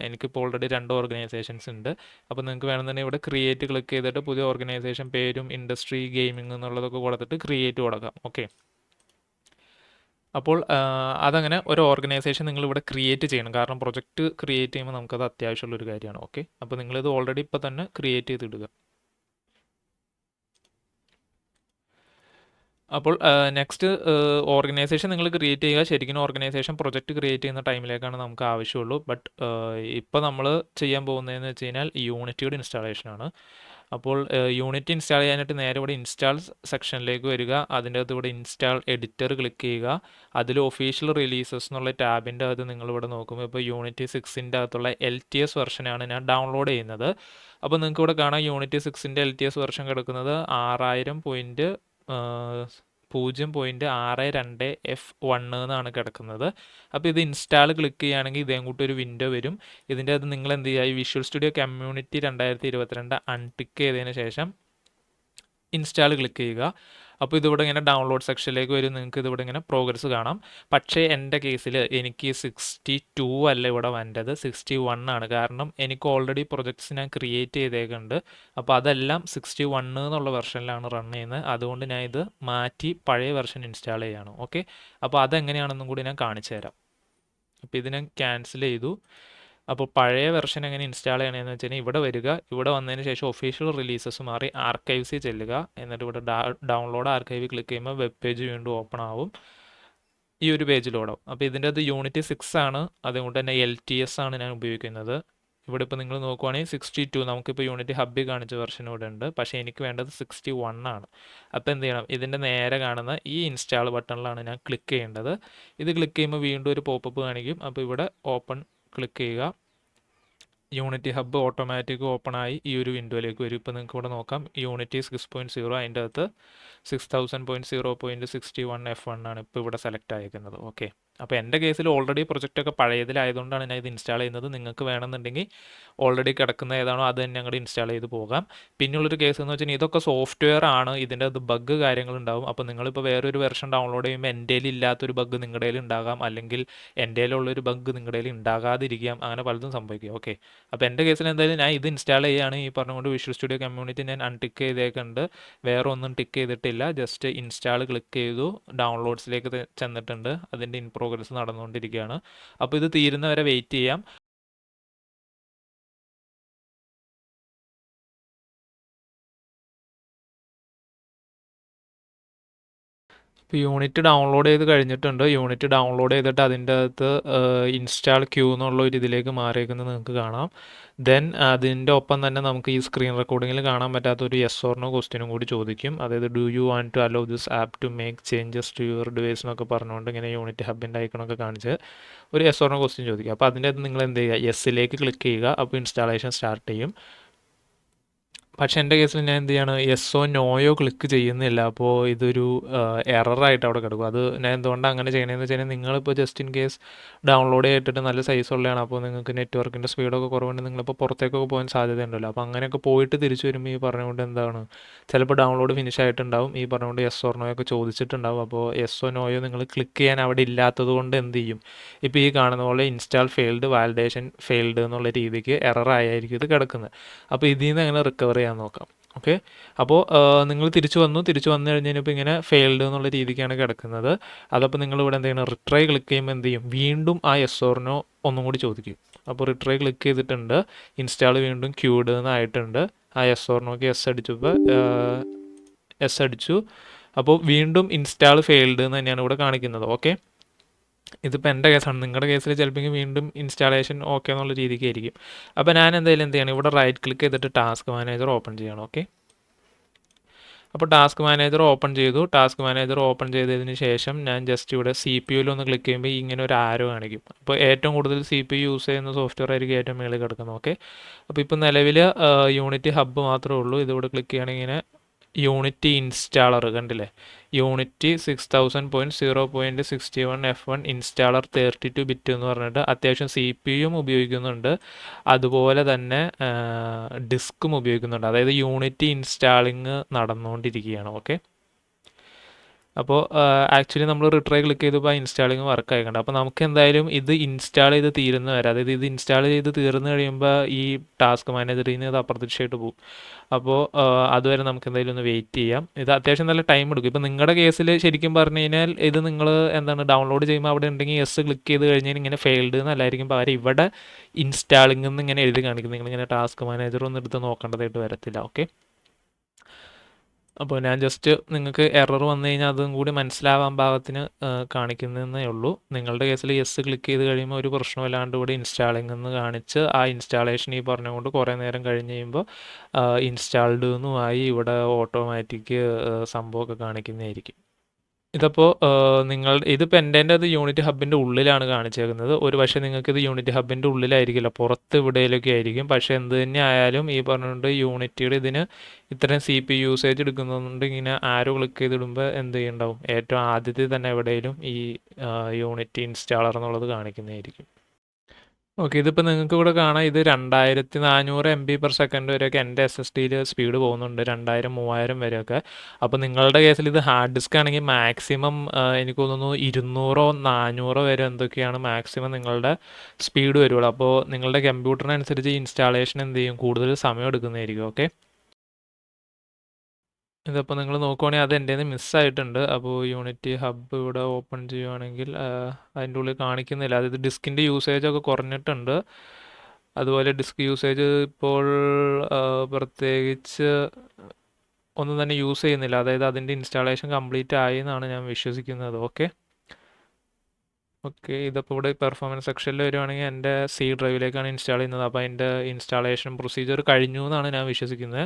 എനിക്കിപ്പോൾ ഓൾറെഡി 2 ഓർഗനൈസേഷൻസ് ഉണ്ട്. അപ്പോൾ നിങ്ങൾക്ക് വേണമെന്നുണ്ടെങ്കിൽ ഇവിടെ ക്രിയേറ്റ് ക്ലിക്ക് ചെയ്തിട്ട് പുതിയ ഓർഗനൈസേഷൻ പേരും ഇൻഡസ്ട്രി ഗെയിമിംഗ് എന്നുള്ളതൊക്കെ കൊടുത്തിട്ട് ക്രിയേറ്റ് കൊടുക്കാം. ഓക്കെ, അപ്പോൾ അതങ്ങനെ ഒരു ഓർഗനൈസേഷൻ നിങ്ങളിവിടെ ക്രിയേറ്റ് ചെയ്യണം. കാരണം പ്രൊജക്റ്റ് ക്രിയേറ്റ് ചെയ്യുമ്പോൾ നമുക്കത് അത്യാവശ്യമുള്ളൊരു കാര്യമാണ്. ഓക്കെ, അപ്പോൾ നിങ്ങളിത് ഓൾറെഡി ഇപ്പോൾ തന്നെ ക്രിയേറ്റ് ചെയ്തിടുക. അപ്പോൾ നെക്സ്റ്റ് ഓർഗനൈസേഷൻ നിങ്ങൾ ക്രിയേറ്റ് ചെയ്യുക. ശരിക്കും ഓർഗനൈസേഷൻ പ്രൊജക്റ്റ് ക്രിയേറ്റ് ചെയ്യുന്ന ടൈമിലേക്കാണ് നമുക്ക് ആവശ്യമുള്ളൂ. ബട്ട് ഇപ്പോൾ നമ്മൾ ചെയ്യാൻ പോകുന്നതെന്ന് വെച്ച് കഴിഞ്ഞാൽ യൂണിറ്റിയുടെ ഇൻസ്റ്റാളേഷനാണ്. അപ്പോൾ യൂണിറ്റി ഇൻസ്റ്റാൾ ചെയ്യാനായിട്ട് നേരെ ഇവിടെ ഇൻസ്റ്റാൾ സെക്ഷനിലേക്ക് വരിക. അതിൻ്റെ അകത്ത് ഇവിടെ ഇൻസ്റ്റാൾ എഡിറ്റർ ക്ലിക്ക് ചെയ്യുക. അതിൽ ഒഫീഷ്യൽ റിലീസസ് എന്നുള്ള ടാബിൻ്റെ അകത്ത് നിങ്ങളിവിടെ നോക്കുമ്പോൾ ഇപ്പോൾ യൂണിറ്റി 6ൻ്റെ അകത്തുള്ള LTS വെർഷനാണ് ഞാൻ ഡൗൺലോഡ് ചെയ്യുന്നത്. അപ്പോൾ നിങ്ങൾക്ക് ഇവിടെ കാണാം യൂണിറ്റി 6ൻ്റെ LTS വെർഷൻ കിടക്കുന്നത് 60.0.62F1 എന്നാണ് കിടക്കുന്നത്. അപ്പോൾ ഇത് ഇൻസ്റ്റാൾ ക്ലിക്ക് ചെയ്യുകയാണെങ്കിൽ ഇതേ കൂട്ടി ഒരു വിൻഡോ വരും. ഇതിൻ്റെ അത് നിങ്ങൾ എന്ത് ചെയ്യുക, ഈ വിഷ്വൽ സ്റ്റുഡിയോ കമ്മ്യൂണിറ്റി 2022 അൺടിക്ക് ചെയ്തതിന് ശേഷം ഇൻസ്റ്റാൾ ക്ലിക്ക് ചെയ്യുക. അപ്പോൾ ഇതിവിടെ ഇങ്ങനെ ഡൗൺലോഡ് സെക്ഷനിലേക്ക് വരും. നിങ്ങൾക്ക് ഇതിവിടെ ഇങ്ങനെ പ്രോഗ്രസ് കാണാം. പക്ഷേ എൻ്റെ കേസിൽ എനിക്ക് 62 അല്ല ഇവിടെ വരേണ്ടത്, 61 ആണ്. കാരണം എനിക്ക് ഓൾറെഡി പ്രൊജക്ട്സ് ഞാൻ ക്രിയേറ്റ് ചെയ്തേക്കുന്നുണ്ട്. അപ്പോൾ അതെല്ലാം 61 എന്നുള്ള വെർഷനിലാണ് റൺ ചെയ്യുന്നത്. അതുകൊണ്ട് ഞാൻ ഇത് മാറ്റി പഴയ വെർഷൻ ഇൻസ്റ്റാൾ ചെയ്യുകയാണ്. ഓക്കെ, അപ്പോൾ അതെങ്ങനെയാണെന്നും കൂടി ഞാൻ കാണിച്ചു തരാം. അപ്പോൾ ഇത് ഞാൻ ക്യാൻസൽ ചെയ്തു. അപ്പോൾ പഴയ വെർഷൻ എങ്ങനെ ഇൻസ്റ്റാൾ ചെയ്യണമെന്ന് വെച്ച് കഴിഞ്ഞാൽ ഇവിടെ വരിക. ഇവിടെ വന്നതിന് ശേഷം ഒഫീഷ്യൽ റിലീസസ് മാറി ആർക്കൈവ്സിൽ ചെല്ലുക. എന്നിട്ട് ഇവിടെ ഡൗൺലോഡ് ആർക്കൈവ് ക്ലിക്ക് ചെയ്യുമ്പോൾ വെബ് പേജ് വീണ്ടും ഓപ്പൺ ആവും. ഈ ഒരു പേജ് ലോഡാവും. അപ്പോൾ ഇതിൻ്റെ അത് യൂണിറ്റി 6 ആണ്. അതുകൊണ്ട് തന്നെ LTS ആണ് ഞാൻ ഉപയോഗിക്കുന്നത്. ഇവിടെ ഇപ്പോൾ നിങ്ങൾ നോക്കുവാണെങ്കിൽ 62, നമുക്കിപ്പോൾ യൂണിറ്റി ഹബ്ബിൽ കാണിച്ച വെർഷൻ ഇവിടെ ഉണ്ട്. പക്ഷേ എനിക്ക് വേണ്ടത് 61 ആണ്. അപ്പോൾ എന്ത് ചെയ്യണം, ഇതിൻ്റെ നേരെ കാണുന്ന ഈ ഇൻസ്റ്റാൾ ബട്ടണിലാണ് ഞാൻ ക്ലിക്ക് ചെയ്യേണ്ടത്. ഇത് ക്ലിക്ക് ചെയ്യുമ്പോൾ വീണ്ടും ഒരു പോപ്പപ്പ് കാണിക്കും. അപ്പോൾ ഇവിടെ ഓപ്പൺ ക്ലിക്ക് ചെയ്യുക. യൂണിറ്റി ഹബ്ബ് ഓട്ടോമാറ്റിക് ഓപ്പൺ ആയി ഈ ഒരു വിൻഡോയിലേക്ക് വരും. ഇപ്പോൾ നിങ്ങൾക്ക് ഇവിടെ നോക്കാം യൂണിറ്റി 6.0, അതിൻ്റെ അകത്ത് 6000.0.61F1 ആണ് ഇപ്പോൾ ഇവിടെ സെലക്ട് ആയിരിക്കുന്നത്. ഓക്കെ, അപ്പോൾ എൻ്റെ കേസിൽ ഓൾറെഡി പ്രൊജക്റ്റൊക്കെ പഴയതിലായതുകൊണ്ടാണ് ഞാൻ ഇത് ഇൻസ്റ്റാൾ ചെയ്യുന്നത്. നിങ്ങൾക്ക് വേണമെന്നുണ്ടെങ്കിൽ ഓൾറെഡി കിടക്കുന്ന ഏതാണോ അത് തന്നെ അങ്ങോട്ട് ഇൻസ്റ്റാൾ ചെയ്ത് പോകാം. പിന്നെയുള്ളൊരു കേസ് എന്ന് വെച്ചാൽ ഇതൊക്കെ സോഫ്റ്റ്വെയർ ആണ്, ഇതിൻ്റെ അത് ബഗ് കാര്യങ്ങളുണ്ടാവും. അപ്പോൾ നിങ്ങളിപ്പോൾ വേറൊരു വെർഷൻ ഡൗൺലോഡ് ചെയ്യുമ്പോൾ എൻ്റെ ഇല്ലാത്തൊരു ബഗ് നിങ്ങളുടെ കയ്യിൽ ഉണ്ടാകാം, അല്ലെങ്കിൽ എൻ്റെ ഉള്ളൊരു ബഗ് നിങ്ങളുടെ കയ്യിൽ ഉണ്ടാകാതിരിക്കാം. അങ്ങനെ പലതും സംഭവിക്കും. ഓക്കെ, അപ്പോൾ എൻ്റെ കേസിൽ എന്തായാലും ഞാൻ ഇത് ഇൻസ്റ്റാൾ ചെയ്യുകയാണ്. ഈ പറഞ്ഞുകൊണ്ട് വിഷ്വൽ സ്റ്റുഡിയോ കമ്മ്യൂണിറ്റി ഞാൻ അൺടിക്ക് ചെയ്തേക്കുന്നുണ്ട്. വേറെ ഒന്നും ടിക്ക് ചെയ്തിട്ടില്ല. ജസ്റ്റ് ഇൻസ്റ്റാൾ ക്ലിക്ക് ചെയ്തു, ഡൗൺലോഡ്സിലേക്ക് ചെന്നിട്ടുണ്ട്. അതിൻ്റെ ഇൻ പ്രോഗ്രസ് നടന്നുകൊണ്ടിരിക്കുകയാണ്. അപ്പോൾ ഇത് തീരുന്നവരെ വെയിറ്റ് ചെയ്യാം. ഇപ്പോൾ യൂണിറ്റ് ഡൗൺലോഡ് ചെയ്ത് കഴിഞ്ഞിട്ടുണ്ട്. യൂണിറ്റ് ഡൗൺലോഡ് ചെയ്തിട്ട് അതിൻ്റെ അകത്ത് ഇൻസ്റ്റാൾ ക്യൂ എന്നുള്ള ഒരു ഇതിലേക്ക് മാറിയേക്കുന്നത് നിങ്ങൾക്ക് കാണാം. ദെൻ അതിൻ്റെ ഒപ്പം തന്നെ നമുക്ക് ഈ സ്ക്രീൻ റെക്കോർഡിങ്ങിൽ കാണാൻ പറ്റാത്ത ഒരു യെസ് ഓർ നോ ക്വസ്റ്റ്യനും കൂടി ചോദിക്കും. അതായത് do you want to allow this app to make changes to your device എന്നൊക്കെ പറഞ്ഞുകൊണ്ട് ഇങ്ങനെ യൂണിറ്റ് ഹബിൻ്റെ ഐക്കണൊക്കെ കാണിച്ച് ഒരു യെസ് ഓർ നോ ക്വസ്റ്റ്യൻ ചോദിക്കും. അപ്പോൾ അതിൻ്റെ അകത്ത് നിങ്ങൾ എന്ത് ചെയ്യുക, യെസ്സിലേക്ക് ക്ലിക്ക് ചെയ്യുക. അപ്പോൾ ഇൻസ്റ്റാളേഷൻ സ്റ്റാർട്ട് ചെയ്യും. പക്ഷേ എൻ്റെ കേസിൽ ഞാൻ എന്ത് ചെയ്യാണ്, യെസ്സോ നോയോ ക്ലിക്ക് ചെയ്യുന്നില്ല. അപ്പോൾ ഇതൊരു എററായിട്ട് അവിടെ കിടക്കും. അത് ഞാൻ എന്തുകൊണ്ടാണ് അങ്ങനെ ചെയ്യണമെന്ന് വെച്ച് കഴിഞ്ഞാൽ, നിങ്ങളിപ്പോൾ ജസ്റ്റ് ഇൻ കേസ് ഡൗൺലോഡ് ചെയ്തിട്ട് നല്ല സൈസ് ഉള്ളതാണ്, അപ്പോൾ നിങ്ങൾക്ക് നെറ്റ്വർക്കിൻ്റെ സ്പീഡൊക്കെ കുറവുണ്ട്, നിങ്ങളിപ്പോൾ പുറത്തേക്കൊക്കെ പോകാൻ സാധ്യതയുണ്ടല്ലോ. അപ്പോൾ അങ്ങനെയൊക്കെ പോയിട്ട് തിരിച്ചു വരുമ്പോൾ ഈ പറഞ്ഞുകൊണ്ട് എന്താണ്, ചിലപ്പോൾ ഡൗൺലോഡ് ഫിനിഷ് ആയിട്ടുണ്ടാവും, ഈ പറഞ്ഞുകൊണ്ട് യെസ് ഓർ നോയോ ഒക്കെ ചോദിച്ചിട്ടുണ്ടാവും. അപ്പോൾ യെസ്സോ നോയോ നിങ്ങൾ ക്ലിക്ക് ചെയ്യാൻ അവിടെ ഇല്ലാത്തത് കൊണ്ട് എന്ത് ചെയ്യും, ഇപ്പോൾ ഈ കാണുന്ന പോലെ ഇൻസ്റ്റാൾ ഫെയിൽഡ്, വാലിഡേഷൻ ഫെയിൽഡ് എന്നുള്ള രീതിക്ക് എററായിരിക്കും ഇത് കിടക്കുന്നത്. അപ്പോൾ ഇതിൽ നിന്ന് എങ്ങനെ റിക്കവർ ചെയ്യാൻ നോക്കാം. ഓക്കെ, അപ്പോൾ നിങ്ങൾ തിരിച്ചു വന്നു കഴിഞ്ഞപ്പോൾ ഇങ്ങനെ ഫെയിൽഡ് എന്നുള്ള രീതിക്കാണ് കിടക്കുന്നത്. അതപ്പോൾ നിങ്ങളിവിടെ എന്ത് ചെയ്യണം, റിട്രൈ ക്ലിക്ക് ചെയ്യുമ്പോൾ എന്ത് ചെയ്യും, വീണ്ടും ആ യെസ് ഓർ നോ ഒന്നും കൂടി ചോദിക്കും. അപ്പോൾ റിട്രൈ ക്ലിക്ക് ചെയ്തിട്ടുണ്ട്, ഇൻസ്റ്റാൾ വീണ്ടും ക്യൂഡ് എന്നായിട്ടുണ്ട്. ആ യെസ് ഓർ നോക്ക് യെസ് അടിച്ചപ്പോൾ യെസ് അടിച്ചു. അപ്പോൾ വീണ്ടും ഇൻസ്റ്റാൾ ഫെയിൽഡ് എന്ന് തന്നെയാണ് ഇവിടെ കാണിക്കുന്നത്. ഓക്കെ, ഇതിപ്പോൾ എൻ്റെ കേസാണ്. നിങ്ങളുടെ കേസിൽ ചിലപ്പോൾ വീണ്ടും ഇൻസ്റ്റാളേഷൻ ഓക്കെ എന്നുള്ള രീതിക്കായിരിക്കും. അപ്പോൾ ഞാൻ എന്തായാലും എന്ത് ചെയ്യണം, ഇവിടെ റൈറ്റ് ക്ലിക്ക് ചെയ്തിട്ട് ടാസ്ക് മാനേജർ ഓപ്പൺ ചെയ്യണം. ഓക്കെ, അപ്പോൾ ടാസ്ക് മാനേജർ ഓപ്പൺ ചെയ്തു. ടാസ്ക് മാനേജർ ഓപ്പൺ ചെയ്തതിന് ശേഷം ഞാൻ ജസ്റ്റ് ഇവിടെ CPU ഒന്ന് ക്ലിക്ക് ചെയ്യുമ്പോൾ ഇങ്ങനെ ഒരു ആരോ കാണിക്കും. അപ്പോൾ ഏറ്റവും കൂടുതൽ CPU യൂസ് ചെയ്യുന്ന സോഫ്റ്റ്വെയർ ആയിരിക്കും ഏറ്റവും മേളിൽ കിടക്കുന്നത്. ഓക്കെ, അപ്പോൾ ഇപ്പോൾ നിലവിൽ യൂണിറ്റി ഹബ്ബ് മാത്രമേ ഉള്ളൂ. ഇതിവിടെ ക്ലിക്ക് ചെയ്യുകയാണെങ്കിൽ ഇങ്ങനെ യൂണിറ്റി ഇൻസ്റ്റാളർ കണ്ടില്ലേ, യൂണിറ്റി 6000.0.61 F1 ഇൻസ്റ്റാളർ 32 ബിറ്റ് എന്ന് പറഞ്ഞിട്ട് അത്യാവശ്യം CPU ഉപയോഗിക്കുന്നുണ്ട്, അതുപോലെ തന്നെ ഡിസ്കും ഉപയോഗിക്കുന്നുണ്ട്. അതായത് യൂണിറ്റി ഇൻസ്റ്റാളിങ് നടന്നുകൊണ്ടിരിക്കുകയാണ്. ഓക്കെ, അപ്പോൾ ആക്ച്വലി നമ്മൾ റിട്രൈ ക്ലിക്ക് ചെയ്തപ്പോൾ ആ ഇൻസ്റ്റാളിങ് വർക്ക് ആയിക്കണ്ട. അപ്പോൾ നമുക്ക് എന്തായാലും ഇത് ഇൻസ്റ്റാൾ ചെയ്ത് തീരുന്ന വരെ, അതായത് ഇത് ഇൻസ്റ്റാൾ ചെയ്ത് തീർന്നു കഴിയുമ്പോൾ ഈ ടാസ്ക് മാനേജറിൽ നിന്ന് ഇത് അപ്രത്യക്ഷമായിട്ട് പോകും. അപ്പോൾ അതുവരെ നമുക്ക് എന്തായാലും ഒന്ന് വെയിറ്റ് ചെയ്യാം. ഇത് അത്യാവശ്യം നല്ല ടൈം എടുക്കും. ഇപ്പോൾ നിങ്ങളുടെ കേസിൽ ശരിക്കും പറഞ്ഞു കഴിഞ്ഞാൽ ഇത് നിങ്ങൾ എന്താണ് ഡൗൺലോഡ് ചെയ്യുമ്പോൾ അവിടെ ഉണ്ടെങ്കിൽ യെസ് ക്ലിക്ക് ചെയ്ത് കഴിഞ്ഞാൽ ഇങ്ങനെ ഫെയിൽഡ് എന്നല്ലായിരിക്കും പകരം ഇവിടെ ഇൻസ്റ്റാളിംഗ് എന്ന് ഇങ്ങനെ എഴുതി കാണിക്കും. നിങ്ങളിങ്ങനെ ടാസ്ക് മാനേജർ ഒന്നും എടുത്ത് നോക്കേണ്ടതായിട്ട് വരത്തില്ല. ഓക്കെ, അപ്പോൾ ഞാൻ ജസ്റ്റ് നിങ്ങൾക്ക് എറർ വന്നു കഴിഞ്ഞാൽ അതും കൂടി മനസ്സിലാവാൻ പാകത്തിന് കാണിക്കുന്നതേ ഉള്ളൂ. നിങ്ങളുടെ കേസിൽ യെസ് ക്ലിക്ക് ചെയ്ത് കഴിയുമ്പോൾ ഒരു പ്രശ്നമില്ലാണ്ട് ഇവിടെ ഇൻസ്റ്റാളിംഗ് എന്ന് കാണിച്ച് ആ ഇൻസ്റ്റാളേഷൻ ഈ പറഞ്ഞുകൊണ്ട് കുറേ നേരം കഴിഞ്ഞ് കഴിയുമ്പോൾ ഇൻസ്റ്റാൾഡ് എന്നുമായി ഇവിടെ ഓട്ടോമാറ്റിക് സംഭവമൊക്കെ കാണിക്കുന്നതായിരിക്കും. ഇതപ്പോൾ ഇതിപ്പോൾ എൻ്റെ അത് യൂണിറ്റ് ഹബിൻ്റെ ഉള്ളിലാണ് കാണിച്ചേക്കുന്നത്. ഒരു പക്ഷേ നിങ്ങൾക്കിത് യൂണിറ്റ് ഹബിൻ്റെ ഉള്ളിലായിരിക്കില്ല, പുറത്ത് ഇവിടെയൊക്കെ ആയിരിക്കും. പക്ഷേ എന്ത് തന്നെ ആയാലും ഈ പറഞ്ഞുകൊണ്ട് യൂണിറ്റിയുടെ ഇതിന് ഇത്രയും CPU യൂസേജ് എടുക്കുന്നതുകൊണ്ട് ഇങ്ങനെ ആരോ ക്ലിക്ക് ചെയ്തിടുമ്പോൾ എന്ത് ചെയ്യുന്നുണ്ടാവും, ഏറ്റവും ആദ്യത്തിൽ തന്നെ എവിടെയെങ്കിലും ഈ യൂണിറ്റ് ഇൻസ്റ്റാളർ എന്നുള്ളത് കാണിക്കുന്നതായിരിക്കും. ഓക്കെ, ഇതിപ്പോൾ നിങ്ങൾക്ക് ഇവിടെ കാണാം, ഇത് 2400 MB/s വരെയൊക്കെ എൻ്റെ SSDയിൽ സ്പീഡ് പോകുന്നുണ്ട്, 2000 3000 വരെയൊക്കെ. അപ്പോൾ നിങ്ങളുടെ കേസിൽ ഇത് ഹാർഡ് ഡിസ്ക് ആണെങ്കിൽ മാക്സിമം എനിക്ക് തോന്നുന്നു 200 400 വരെ എന്തൊക്കെയാണ് മാക്സിമം നിങ്ങളുടെ സ്പീഡ് വരുള്ളൂ. അപ്പോൾ നിങ്ങളുടെ കമ്പ്യൂട്ടറിനനുസരിച്ച് ഇൻസ്റ്റാളേഷൻ എന്ത് ചെയ്യും, കൂടുതൽ സമയം എടുക്കുന്നതായിരിക്കും. ഓക്കെ, ഇതിപ്പോൾ നിങ്ങൾ നോക്കുവാണെങ്കിൽ അത് എൻ്റെ മിസ്സായിട്ടുണ്ട്. അപ്പോൾ യൂണിറ്റി ഹബ്ബ് ഇവിടെ ഓപ്പൺ ചെയ്യുവാണെങ്കിൽ അതിൻ്റെ ഉള്ളിൽ കാണിക്കുന്നില്ല. അതായത് ഡിസ്കിൻ്റെ യൂസേജൊക്കെ കുറഞ്ഞിട്ടുണ്ട്. അതുപോലെ ഡിസ്ക് യൂസേജ് ഇപ്പോൾ പ്രത്യേകിച്ച് ഒന്നും തന്നെ യൂസ് ചെയ്യുന്നില്ല. അതായത് അതിൻ്റെ ഇൻസ്റ്റാളേഷൻ കംപ്ലീറ്റ് ആയി എന്നാണ് ഞാൻ വിശ്വസിക്കുന്നത്. ഓക്കെ, ഇതിപ്പോൾ ഇവിടെ പെർഫോമൻസ് സെക്ഷനിൽ വരുവാണെങ്കിൽ എൻ്റെ C ഡ്രൈവിലേക്കാണ് ഇൻസ്റ്റാൾ ചെയ്യുന്നത്. അപ്പോൾ അതിൻ്റെ ഇൻസ്റ്റാളേഷൻ പ്രൊസീജിയർ കഴിഞ്ഞു എന്നാണ് ഞാൻ വിശ്വസിക്കുന്നത്.